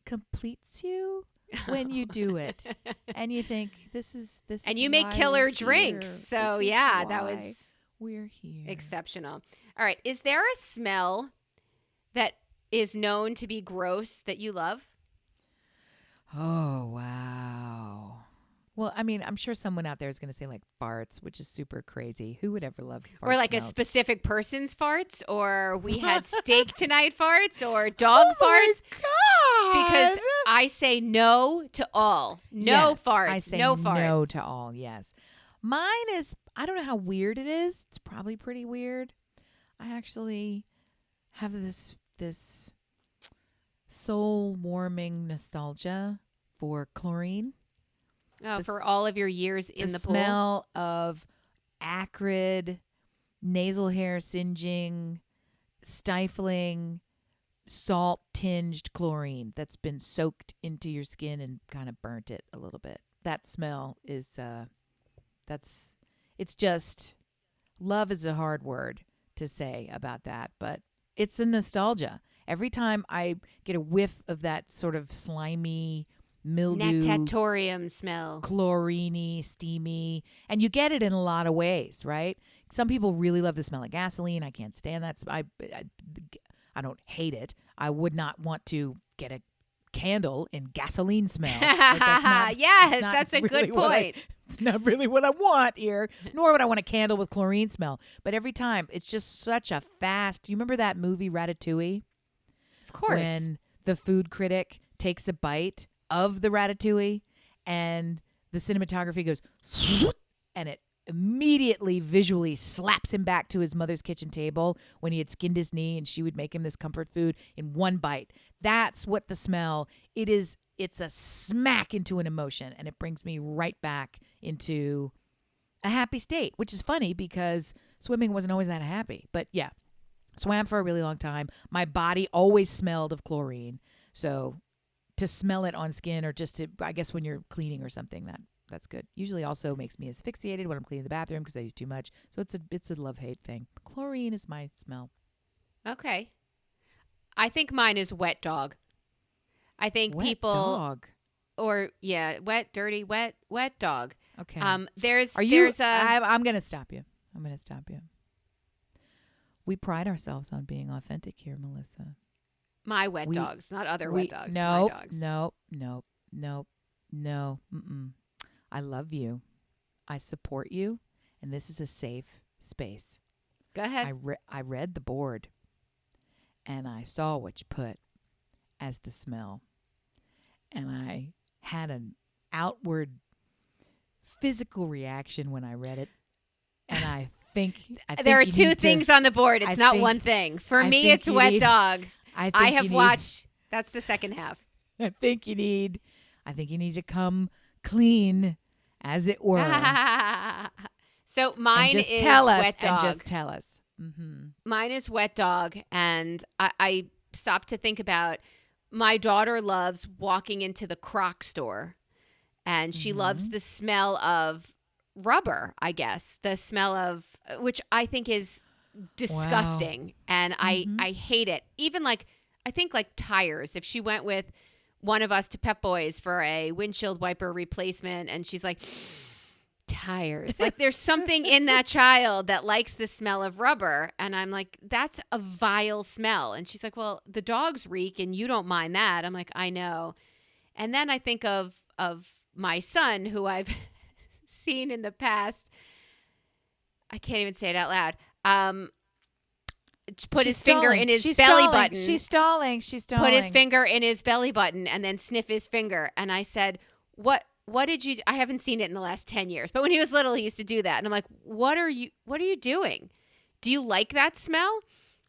completes you when you do it. And you think, this is and you make killer drinks. So yeah, that was we're here. Exceptional. All right. Is there a smell that is known to be gross that you love? Oh, wow. Well, I mean, I'm sure someone out there is going to say like farts, which is super crazy. Who would ever love farts? Or like smells? A specific person's farts, or we had steak tonight farts, or dog farts. My God. Because I say no to all. No farts. I say no farts. No to all, yes. Mine is, I don't know how weird it is. It's probably pretty weird. I actually have this soul-warming nostalgia for chlorine. Oh, for all of your years in the pool? The smell of acrid, nasal hair singeing, stifling, salt-tinged chlorine that's been soaked into your skin and kind of burnt it a little bit. That smell is, it's just, love is a hard word to say about that, but it's a nostalgia. Every time I get a whiff of that sort of slimy, mildew, natatorium smell, chlorine-y, steamy, and you get it in a lot of ways, right? Some people really love the smell of gasoline. I can't stand that. I don't hate it. I would not want to get a candle in gasoline smell. Like that's a good point. It's not really what I want here, nor would I want a candle with chlorine smell. But every time, it's just such a fast. Do you remember that movie Ratatouille? Of course. When the food critic takes a bite of the ratatouille and the cinematography goes and it immediately visually slaps him back to his mother's kitchen table when he had skinned his knee and she would make him this comfort food in one bite. That's what the smell it is. It's a smack into an emotion, and it brings me right back into a happy state, which is funny because swimming wasn't always that happy. But yeah, swam for a really long time. My body always smelled of chlorine. So to smell it on skin, or just to, I guess when you're cleaning or something, that's good. Usually also makes me asphyxiated when I'm cleaning the bathroom because I use too much. So it's a love-hate thing. Chlorine is my smell. Okay. I think mine is wet dog. I think wet people dog. Or wet, dirty, wet dog. Okay. I'm gonna stop you. We pride ourselves on being authentic here, Melissa. My wet dogs, not other wet dogs. Nope, my dogs. nope. No. I love you. I support you. And this is a safe space. Go ahead. I read the board. And I saw what you put as the smell. And I had an outward physical reaction when I read it. And I think there are two things on the board. It's not one thing. For me, it's wet dog. I have watched. That's the second half. I think you need to come clean, as it were. So mine is wet dog. And just tell us. Mm-hmm. Mine is wet dog, and I stopped to think about my daughter loves walking into the Croc store, and she loves the smell of rubber, I guess. The smell of, which I think is Wow. disgusting, and I hate it. Even like, I think like tires. If she went with one of us to Pep Boys for a windshield wiper replacement, and she's like, tires. Like, there's something in that child that likes the smell of rubber. And I'm like, that's a vile smell. And she's like, well, the dogs reek and you don't mind that. I'm like, I know. And then I think of my son, who I've seen in the past. I can't even say it out loud. Put his finger in his belly button. She's stalling. Put his finger in his belly button and then sniff his finger. And I said, what did you do? I haven't seen it in the last 10 years. But when he was little, he used to do that. And I'm like, what are you doing? Do you like that smell?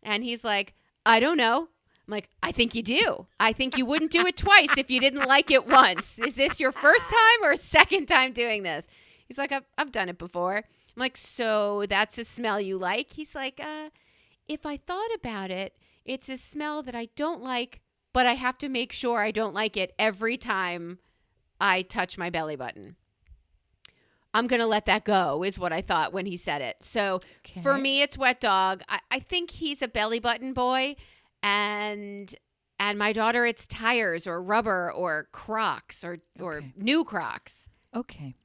And he's like, I don't know. I'm like, I think you do. I think you wouldn't do it twice if you didn't like it once. Is this your first time or second time doing this? He's like, I've done it before. I'm like, so that's a smell you like? He's like, if I thought about it, it's a smell that I don't like, but I have to make sure I don't like it every time I touch my belly button. I'm going to let that go, is what I thought when he said it. So for me, it's wet dog. I think he's a belly button boy. And my daughter, it's tires or rubber or Crocs or new Crocs. Okay.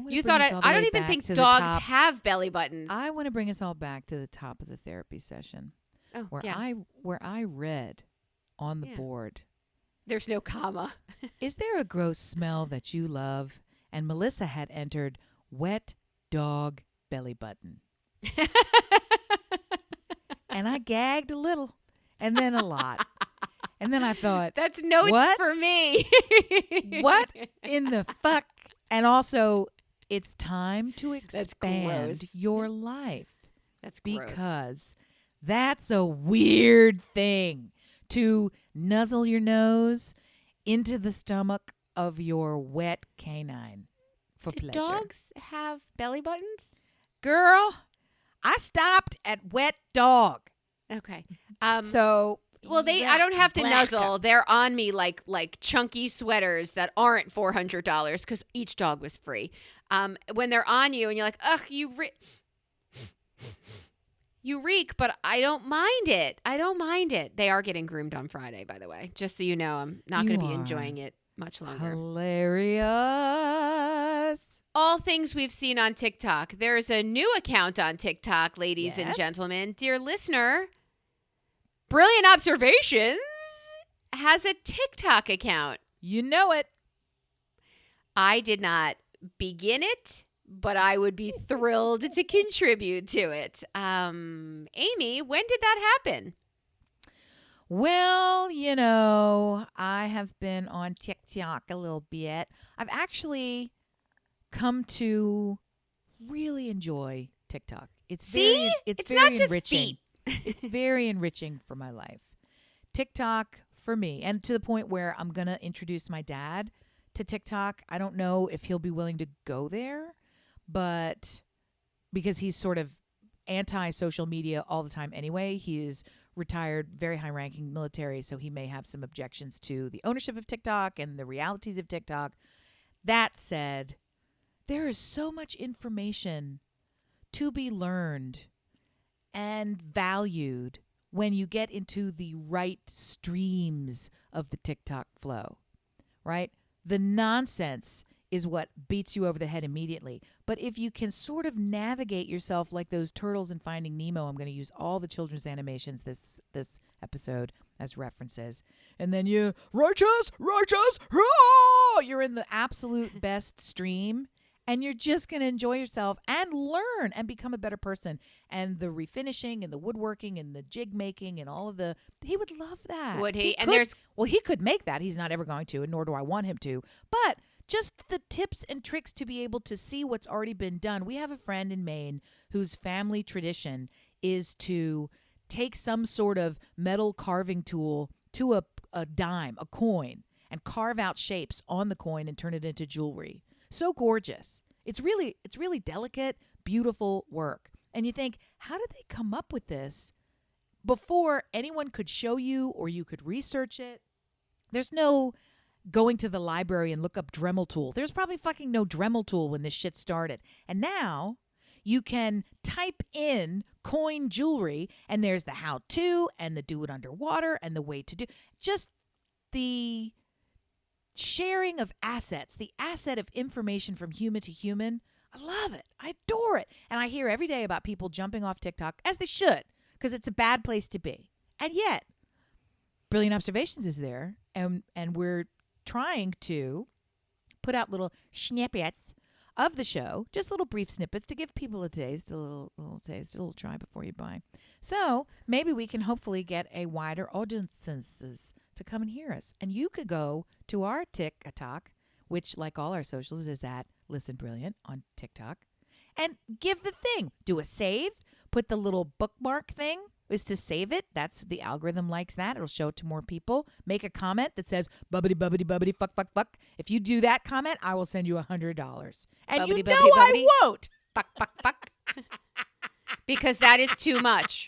You thought I don't even think dogs have belly buttons. I want to bring us all back to the top of the therapy session, where I read on the board. There's no comma. Is there a gross smell that you love? And Melissa had entered wet dog belly button. And I gagged a little and then a lot. And then I thought, that's notes what? For me. What in the fuck? And also, it's time to expand your life. That's gross. Because that's a weird thing to nuzzle your nose into the stomach of your wet canine for pleasure. Do dogs have belly buttons? Girl, I stopped at wet dog. Okay. So... Well, I don't have to nuzzle. They're on me like chunky sweaters that aren't $400 because each dog was free. When they're on you and you're like, ugh, you reek, but I don't mind it. They are getting groomed on Friday, by the way. Just so you know, I'm not going to be enjoying it much longer. Hilarious. All things we've seen on TikTok. There's a new account on TikTok, ladies and gentlemen. Dear listener, Brilliant Observations has a TikTok account. You know it. I did not begin it, but I would be thrilled to contribute to it. Amy, when did that happen? Well, I have been on TikTok a little bit. I've actually come to really enjoy TikTok. It's very not just enriching. feet. It's very enriching for my life. TikTok for me, and to the point where I'm going to introduce my dad to TikTok. I don't know if he'll be willing to go there, but because he's sort of anti-social media all the time anyway. He is retired, very high-ranking military, so he may have some objections to the ownership of TikTok and the realities of TikTok. That said, there is so much information to be learned and valued when you get into the right streams of the TikTok flow, right? The nonsense is what beats you over the head immediately. But if you can sort of navigate yourself like those turtles in Finding Nemo, I'm going to use all the children's animations this episode as references. And then you, righteous, you're in the absolute best stream. And you're just going to enjoy yourself and learn and become a better person. And the refinishing and the woodworking and the jig making and all of he would love that. Would he? He could make that. He's not ever going to, and nor do I want him to. But just the tips and tricks to be able to see what's already been done. We have a friend in Maine whose family tradition is to take some sort of metal carving tool to a dime, a coin, and carve out shapes on the coin and turn it into jewelry. So gorgeous. It's really delicate, beautiful work. And you think, how did they come up with this before anyone could show you or you could research it? There's no going to the library and look up Dremel tool. There's probably fucking no Dremel tool when this shit started. And now you can type in coin jewelry and there's the how to and the do it underwater and the way to do. Just the sharing of assets, the asset of information from human to human. I love it. I adore it. And I hear every day about people jumping off TikTok, as they should, because it's a bad place to be. And yet, Brilliant Observations is there, and we're trying to put out little snippets of the show, just little brief snippets to give people a taste, a little taste, a little try before you buy. So maybe we can hopefully get a wider audiences to come and hear us. And you could go to our TikTok, which, like all our socials, is at Listen Brilliant on TikTok, and give the thing. Do a save. Put the little bookmark thing is to save it. That's the algorithm likes that. It'll show it to more people. Make a comment that says bubbity bubbity bubbity fuck fuck fuck. If you do that comment, I will send you $100. And Bubbity, you know bubbity, I bubbity. won't. Fuck, fuck, fuck. Because that is too much.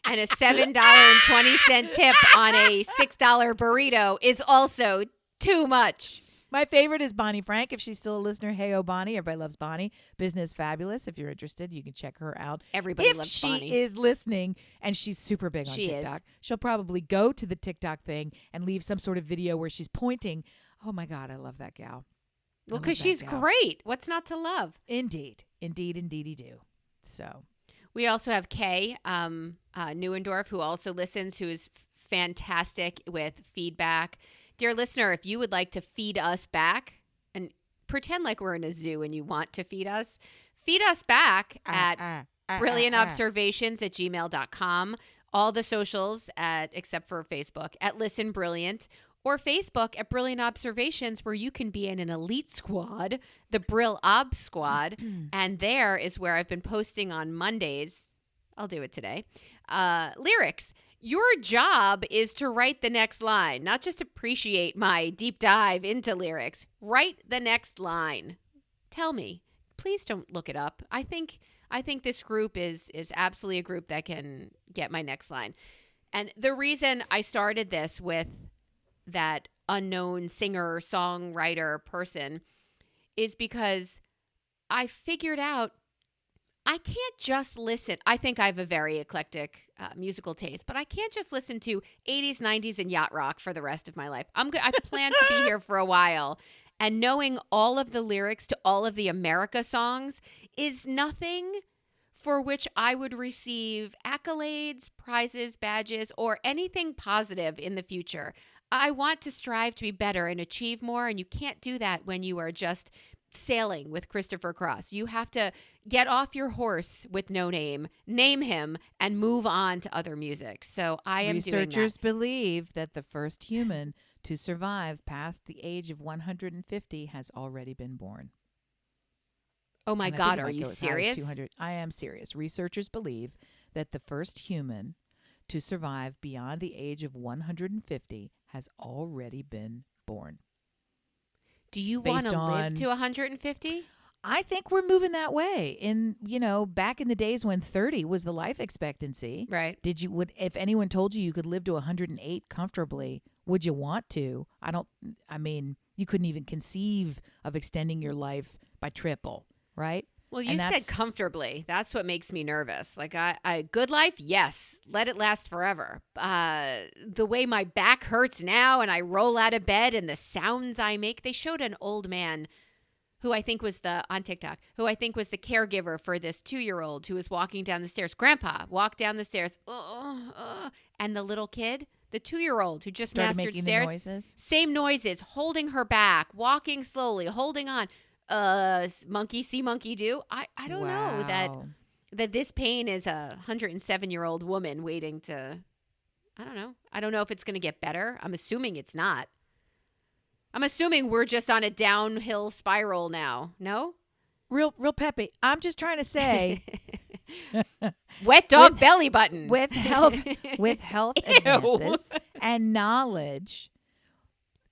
And a $7.20 tip on a $6 burrito is also too much. My favorite is Bonnie Frank. If she's still a listener, hey, oh, Bonnie. Everybody loves Bonnie. Business Fabulous. If you're interested, you can check her out. Everybody loves If Bonnie. she is listening, and she's super big on She TikTok, she'll probably go to the TikTok thing and leave some sort of video where she's pointing. Oh, my God, I love that gal. Well, I because love that she's gal. great. What's not to love? Indeed. Indeedy do. So, We also have Kay Neuendorf, who also listens, who is fantastic with feedback. Dear listener, if you would like to feed us back and pretend like we're in a zoo and you want to feed us back at brilliantobservations@gmail.com. All the socials except for Facebook at Listen Brilliant, or Facebook at Brilliant Observations, where you can be in an elite squad, the Brill Ob Squad. And there is where I've been posting on Mondays. I'll do it today. Lyrics. Your job is to write the next line, not just appreciate my deep dive into lyrics. Write the next line. Tell me. Please don't look it up. I think this group is absolutely a group that can get my next line. And the reason I started this with that unknown singer, songwriter person is because I figured out I can't just listen. I think I have a very eclectic musical taste, but I can't just listen to 80s, 90s, and yacht rock for the rest of my life. I plan to be here for a while, and knowing all of the lyrics to all of the America songs is nothing for which I would receive accolades, prizes, badges, or anything positive in the future. I want to strive to be better and achieve more, and you can't do that when you are just sailing with Christopher Cross. You have to get off your horse with No Name, name him, and move on to other music. So I am Researchers doing believe that the first human to survive past the age of 150 has already been born. that. Oh my And I God, think it are might you go as high as serious? 200. I am serious. Researchers believe that the first human to survive beyond the age of 150 has already been born. Do you want Based to live on- to 150? I think we're moving that way. Back in the days when 30 was the life expectancy. Right. If anyone told you could live to 108 comfortably, would you want to? You couldn't even conceive of extending your life by triple, right? Well, you And said that's- comfortably. That's what makes me nervous. Like, I good life, yes. Let it last forever. The way my back hurts now and I roll out of bed and the sounds I make. They showed an old man who I think was on TikTok, who I think was the caregiver for this 2-year-old who was walking down the stairs. Grandpa walked down the stairs. And the little kid, the 2-year-old who just Started mastered making stairs. the noises. Same noises, holding her back, walking slowly, holding on. Monkey see, monkey do. I don't know that this pain is a 107-year-old woman waiting to. I don't know. I don't know if it's going to get better. I'm assuming it's not. I'm assuming we're just on a downhill spiral now. No? Real peppy. I'm just trying to say, Wet dog belly button. with health Ew. advances and knowledge,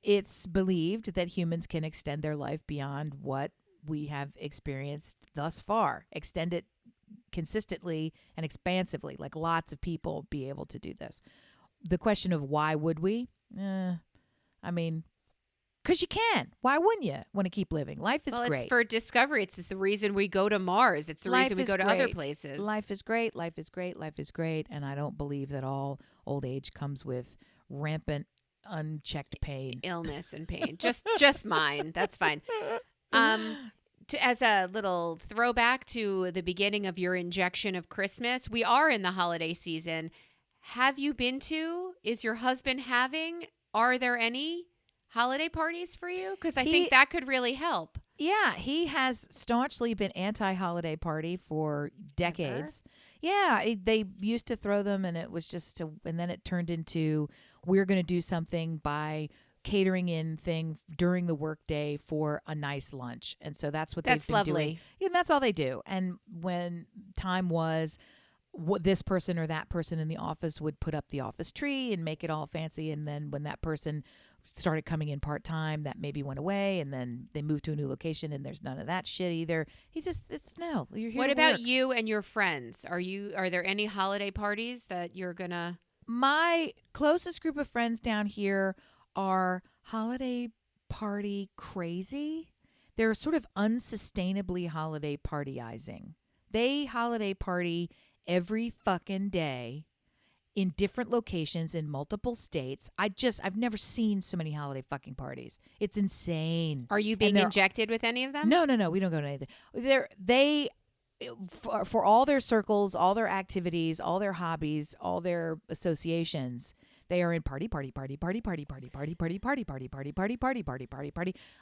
it's believed that humans can extend their life beyond what we have experienced thus far. Extend it consistently and expansively, like lots of people be able to do this. The question of why would we? I mean, because you can. Why wouldn't you want to keep living? Life is Well, great. it's for discovery. It's the reason we go to Mars. It's the reason we go to other places. Life is great. Life is great. Life is great. And I don't believe that all old age comes with rampant, unchecked pain. Illness and pain. Just mine. That's fine. As a little throwback to the beginning of your injection of Christmas, we are in the holiday season. Have you been to? Is your husband having? Are there any holiday parties for you? Because I think that could really help. Yeah, he has staunchly been anti-holiday party for decades. Ever? Yeah, they used to throw them, and it was just, and then it turned into we're going to do something by catering in thing during the workday for a nice lunch, and so that's what they've been doing. Yeah, and that's all they do. And when time was, this person or that person in the office would put up the office tree and make it all fancy, and then when that person started coming in part-time, that maybe went away, and then they moved to a new location, and there's none of that shit either. You're here. What about you and your friends? Are there any holiday parties that you're gonna? My closest group of friends down here are holiday party crazy. They're sort of unsustainably holiday partyizing. They holiday party every fucking day in different locations in multiple states. I've never seen so many holiday fucking parties. It's insane. Are you being injected with any of them? No. We don't go to anything. For all their circles, all their activities, all their hobbies, all their associations, they are in party. I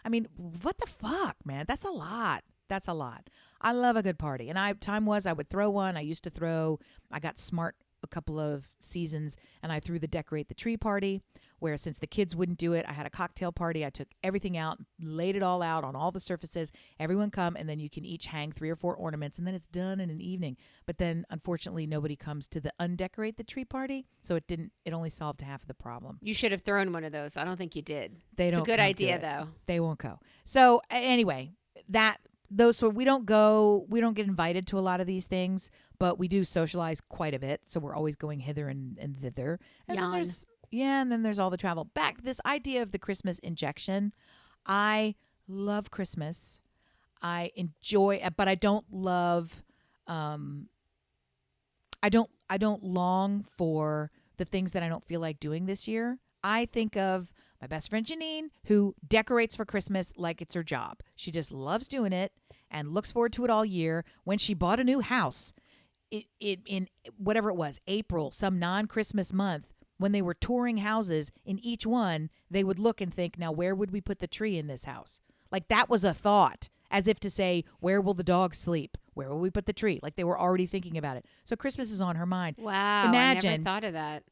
mean, what the fuck, man? That's a lot. I love a good party. And I would throw one. I got smart a couple of seasons, and I threw the decorate the tree party, where since the kids wouldn't do it, I had a cocktail party. I took everything out, laid it all out on all the surfaces. Everyone come, and then you can each hang 3 or 4 ornaments, and then it's done in an evening. But then, unfortunately, nobody comes to the undecorate the tree party, so it only solved half of the problem. You should have thrown one of those. I don't think you did. They don't. It's a good idea, though. They won't go. So anyway, so we don't get invited to a lot of these things, but we do socialize quite a bit. So we're always going hither and thither. And then there's all the travel. Back this idea of the Christmas injection. I love Christmas. I enjoy it, but I don't love, I don't long for the things that I don't feel like doing this year. I think of my best friend Janine, who decorates for Christmas like it's her job. She just loves doing it and looks forward to it all year. When she bought a new house, in whatever it was, April, some non-Christmas month, when they were touring houses, in each one, they would look and think, now where would we put the tree in this house? Like that was a thought, as if to say, where will the dog sleep? Where will we put the tree? Like they were already thinking about it. So Christmas is on her mind. Wow, I never thought of that.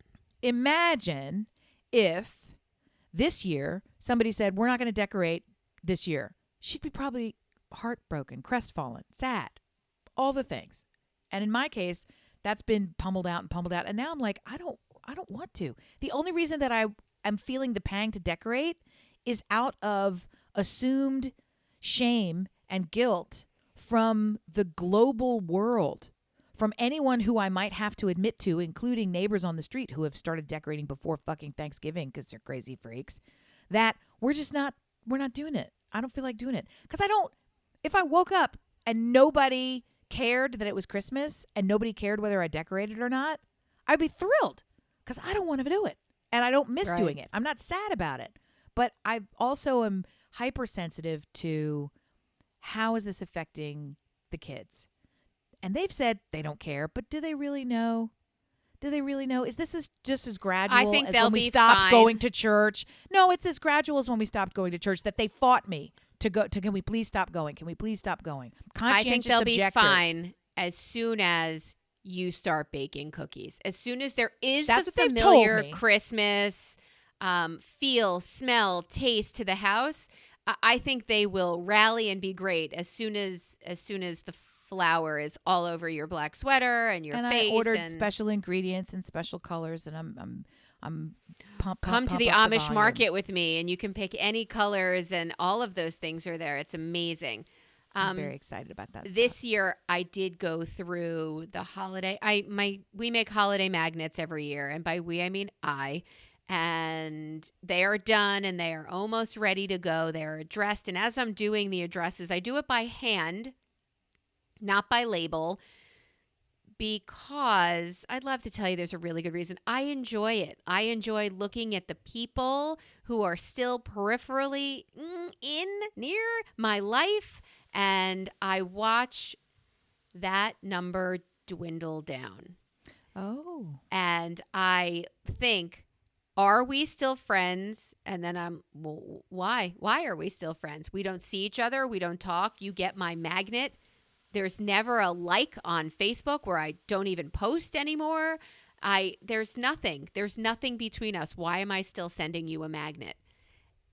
Imagine if this year somebody said, we're not going to decorate this year. She'd be probably heartbroken, crestfallen, sad, all the things. And in my case, that's been pummeled out. And now I'm like, I don't want to. The only reason that I am feeling the pang to decorate is out of assumed shame and guilt from the global world, from anyone who I might have to admit to, including neighbors on the street who have started decorating before fucking Thanksgiving because they're crazy freaks, that we're not doing it. I don't feel like doing it. Because if I woke up and nobody cared that it was Christmas and nobody cared whether I decorated or not, I'd be thrilled because I don't want to do it. And I don't miss doing it. I'm not sad about it. But I also am hypersensitive to how is this affecting the kids? And they've said they don't care, but do they really know? Is this just as gradual as when we stopped going to church? No, it's as gradual as when we stopped going to church that they fought me to go to, can we please stop going? Can we please stop going? I think they'll be fine as soon as you start baking cookies. As soon as there is the familiar Christmas feel, smell, taste to the house, I think they will rally and be great as soon as the flour is all over your black sweater and your face. I ordered special ingredients and special colors, and I'm pumped. Come to the Amish market with me, and you can pick any colors, and all of those things are there. It's amazing. I'm very excited about that. This year, I did go through the holiday. We make holiday magnets every year, and by we I mean I. and they are done and they are almost ready to go. They're addressed. And as I'm doing the addresses, I do it by hand, not by label, because I'd love to tell you there's a really good reason. I enjoy it. I enjoy looking at the people who are still peripherally near my life, and I watch that number dwindle down. Oh. And I think, are we still friends? And then well, why? Why are we still friends? We don't see each other. We don't talk. You get my magnet. There's never a like on Facebook where I don't even post anymore. There's nothing. There's nothing between us. Why am I still sending you a magnet?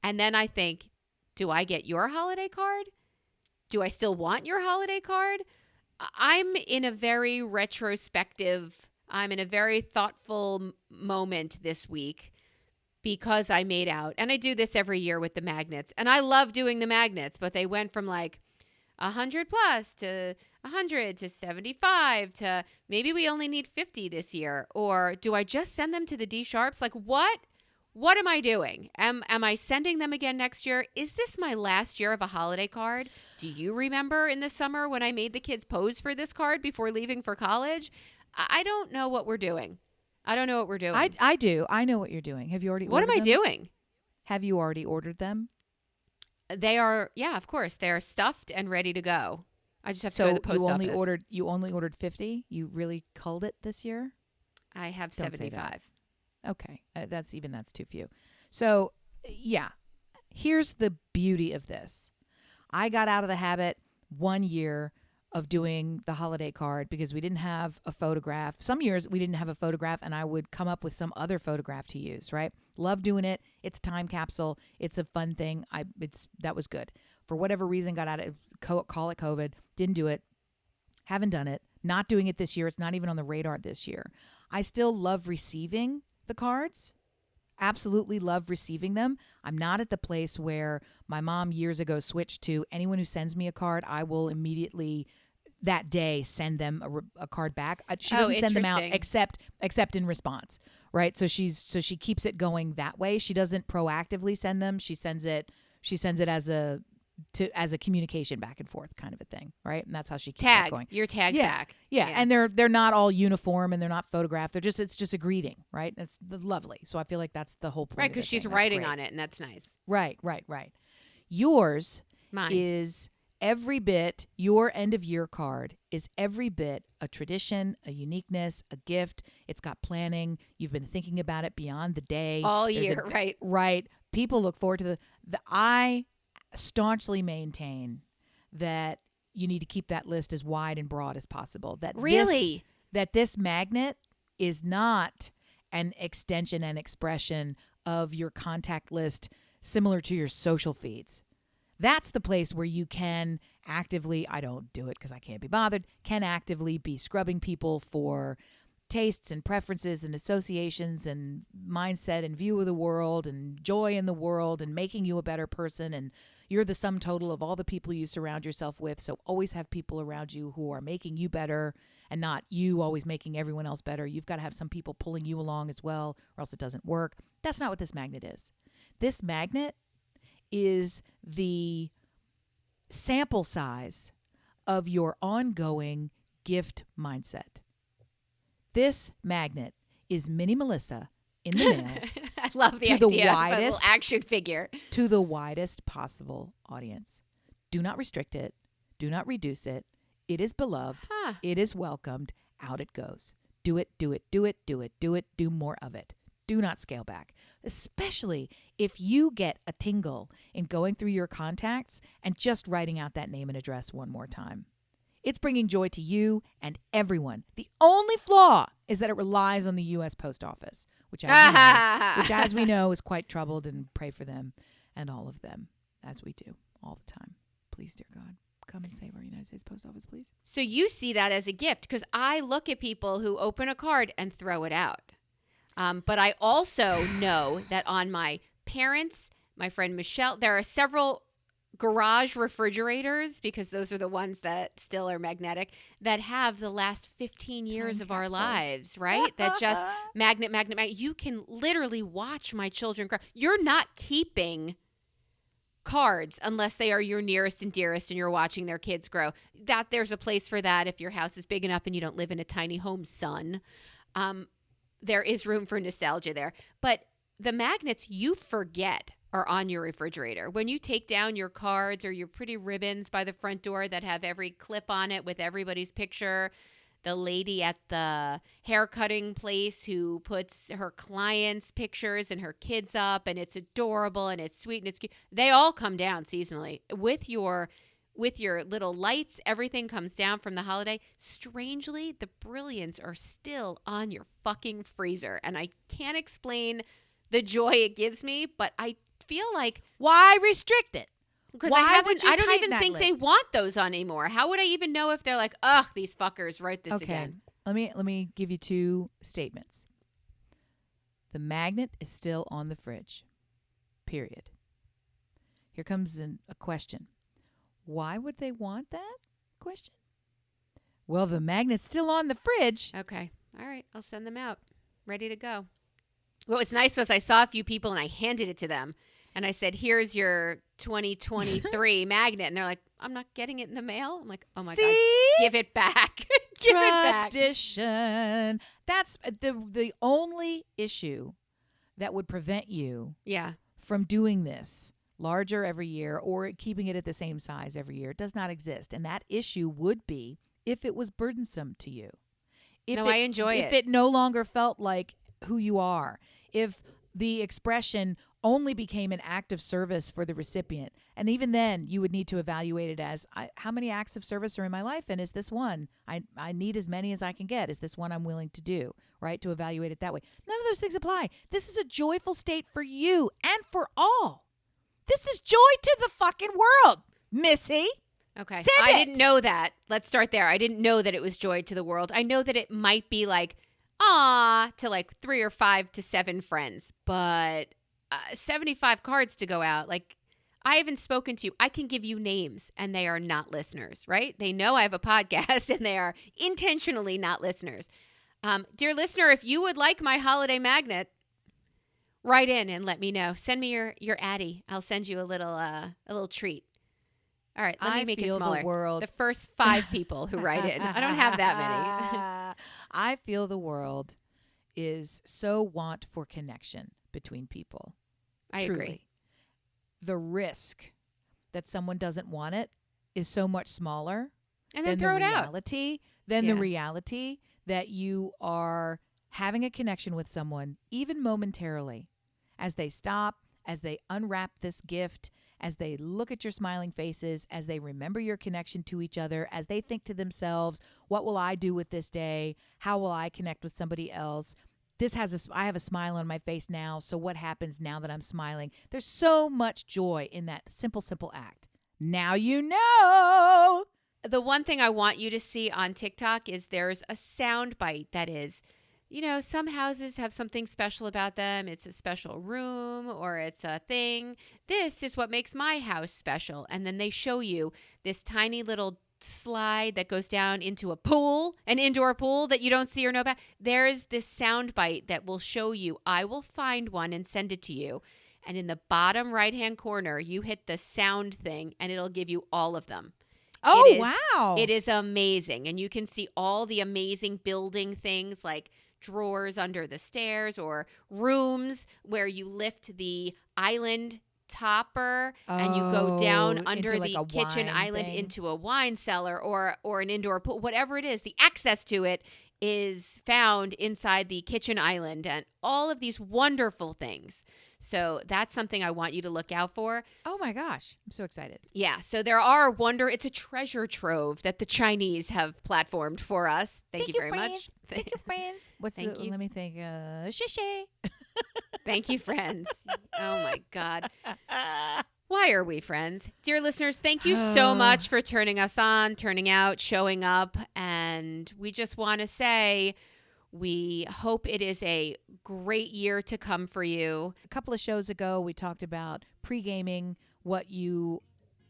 And then I think, do I get your holiday card? Do I still want your holiday card? I'm in a very I'm in a very thoughtful moment this week because I made out. And I do this every year with the magnets. And I love doing the magnets, but they went from like 100 plus to 100 to 75 to maybe we only need 50 this year. Or do I just send them to the D sharps? Like what am I doing? Am I sending them again next year? Is this my last year of a holiday card? Do you remember in the summer when I made the kids pose for this card before leaving for college? I don't know what we're doing. I don't know what we're doing. I do. I know what you're doing. Have you already ordered them? What am I doing? Have you already ordered them? They are, yeah, of course. They are stuffed and ready to go. I just have to go to the post office. You only ordered 50? You really culled it this year? I have Don't say 75. that. Okay. That's too few. So, yeah. Here's the beauty of this. I got out of the habit 1 year of doing the holiday card because we didn't have a photograph. Some years we didn't have a photograph and I would come up with some other photograph to use, right? Love doing it. It's time capsule. It's a fun thing. That was good. For whatever reason, got out of call it COVID. Didn't do it. Haven't done it. Not doing it this year. It's not even on the radar this year. I still love receiving the cards. Absolutely love receiving them. I'm not at the place where my mom years ago switched to anyone who sends me a card, I will immediately that day send them a card back. She doesn't send them out except in response, right? So she keeps it going that way. She doesn't proactively send them. She sends it as a communication back and forth kind of a thing, right? And that's how she keeps it going. You're tagged back. Yeah, and they're not all uniform and they're not photographed. It's just a greeting, right? It's lovely. So I feel like that's the whole point. Right, because she's writing on it, and that's nice. Right. Yours Mine is every bit, your end of year card is every bit a tradition, a uniqueness, a gift. It's got planning. You've been thinking about it beyond the day. All year, right? Right. People look forward to I staunchly maintain that you need to keep that list as wide and broad as possible. That this magnet is not an extension and expression of your contact list similar to your social feeds. That's the place where you can actively, I don't do it because I can't be bothered, can actively be scrubbing people for tastes and preferences and associations and mindset and view of the world and joy in the world and making you a better person. And you're the sum total of all the people you surround yourself with. So always have people around you who are making you better and not you always making everyone else better. You've got to have some people pulling you along as well, or else it doesn't work. That's not what this magnet is. This magnet is the sample size of your ongoing gift mindset. This magnet is Mini Melissa in the mail. I love the idea of a little action figure. To the widest possible audience. Do not restrict it. Do not reduce it. It is beloved. It is welcomed. Out it goes. Do it, do it, do it, do it, do it. Do more of it. Do not scale back, especially if you get a tingle in going through your contacts and just writing out that name and address one more time. It's bringing joy to you and everyone. The only flaw is that it relies on the U.S. Post Office, which as we know is quite troubled, and pray for them and all of them, as we do all the time. Please, dear God, come and save our United States Post Office, please. So you see that as a gift, because I look at people who open a card and throw it out. But I also know that on my parents, my friend Michelle, there are several garage refrigerators, because those are the ones that still are magnetic, that have the last 15 years Time of our capsule. lives, right? That just magnet. You can literally watch my children grow. You're not keeping cards unless they are your nearest and dearest and you're watching their kids grow. That there's a place for that if your house is big enough and you don't live in a tiny home, son. There is room for nostalgia there. But the magnets you forget are on your refrigerator. When you take down your cards or your pretty ribbons by the front door that have every clip on it with everybody's picture, the lady at the hair cutting place who puts her clients' pictures and her kids up, and it's adorable and it's sweet and it's cute. They all come down seasonally with your little lights. Everything comes down from the holiday. Strangely, the brilliants are still on your fucking freezer, and I can't explain the joy it gives me, but I feel like Why restrict it? because Why would you I don't tighten even that think they list? want those on anymore. How would I even know if they're like, ugh, these fuckers wrote this Okay. again? Let me give you two statements. The magnet is still on the fridge. Period. Here comes a question. Why would they want that? Question. Well, the magnet's still on the fridge. Okay. All right. I'll send them out. Ready to go. What was nice was I saw a few people and I handed it to them. And I said, here's your 2023 magnet. And they're like, I'm not getting it in the mail. I'm like, oh my God, See? give it back. Give it back. Tradition. That's the only issue that would prevent you Yeah. from doing this larger every year or keeping it at the same size every year. It does not exist. And that issue would be if it was burdensome to you. I enjoy it. If it no longer felt like who you are. If the expression only became an act of service for the recipient. And even then, you would need to evaluate it as, how many acts of service are in my life? And is this one? I need as many as I can get. Is this one I'm willing to do? Right? To evaluate it that way. None of those things apply. This is a joyful state for you and for all. This is joy to the fucking world, Missy. Okay. Send I it. didn't know that. Let's start there. I didn't know that it was joy to the world. I know that it might be like, to like 3 or 5 to 7 friends, but 75 cards to go out. Like, I haven't spoken to you. I can give you names and they are not listeners, right? They know I have a podcast and they are intentionally not listeners. Dear listener, if you would like my holiday magnet, write in and let me know. Send me your Addy. I'll send you a little treat. All right, let me make it smaller. The first 5 people who write in. I don't have that many. I feel the world is so want for connection between people. I Truly. agree. The risk that someone doesn't want it is so much smaller And then than throw the it out. reality, the reality that you are having a connection with someone, even momentarily, as they stop, as they unwrap this gift, as they look at your smiling faces, as they remember your connection to each other, as they think to themselves, what will I do with this day? How will I connect with somebody else? I have a smile on my face now, so what happens now that I'm smiling? There's so much joy in that simple act. Now you know. The one thing I want you to see on TikTok is there's a sound bite that is, some houses have something special about them. It's a special room or it's a thing. This is what makes my house special. And then they show you this tiny little slide that goes down into a pool, an indoor pool that you don't see or know about. There's this sound bite that will show you. I will find one and send it to you. And in the bottom right-hand corner, you hit the sound thing and it'll give you all of them. Oh, wow. It is amazing. And you can see all the amazing building things like drawers under the stairs or rooms where you lift the island topper and you go down under like the kitchen island into a wine cellar or an indoor pool, whatever it is. The access to it is found inside the kitchen island and all of these wonderful things. So that's something I want you to look out for. Oh my gosh. I'm so excited. Yeah. So it's a treasure trove that the Chinese have platformed for us. Thank you very friends. much. Thank you, friends. Thank you. Let me think. Shishay. Thank you, friends. Oh my God. Why are we friends? Dear listeners, thank you so much for turning us on, turning out, showing up. And we just want to say we hope it is a great year to come for you. A couple of shows ago, we talked about pre-gaming, what you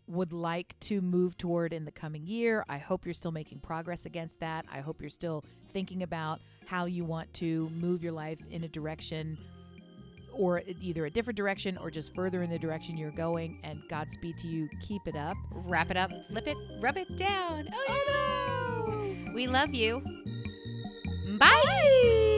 would like to move toward in the coming year. I hope you're still making progress against that. I hope you're still thinking about how you want to move your life in a direction, or either a different direction or just further in the direction you're going. And Godspeed to you. Keep it up. Wrap it up, flip it, rub it down. Oh no! We love you. Bye.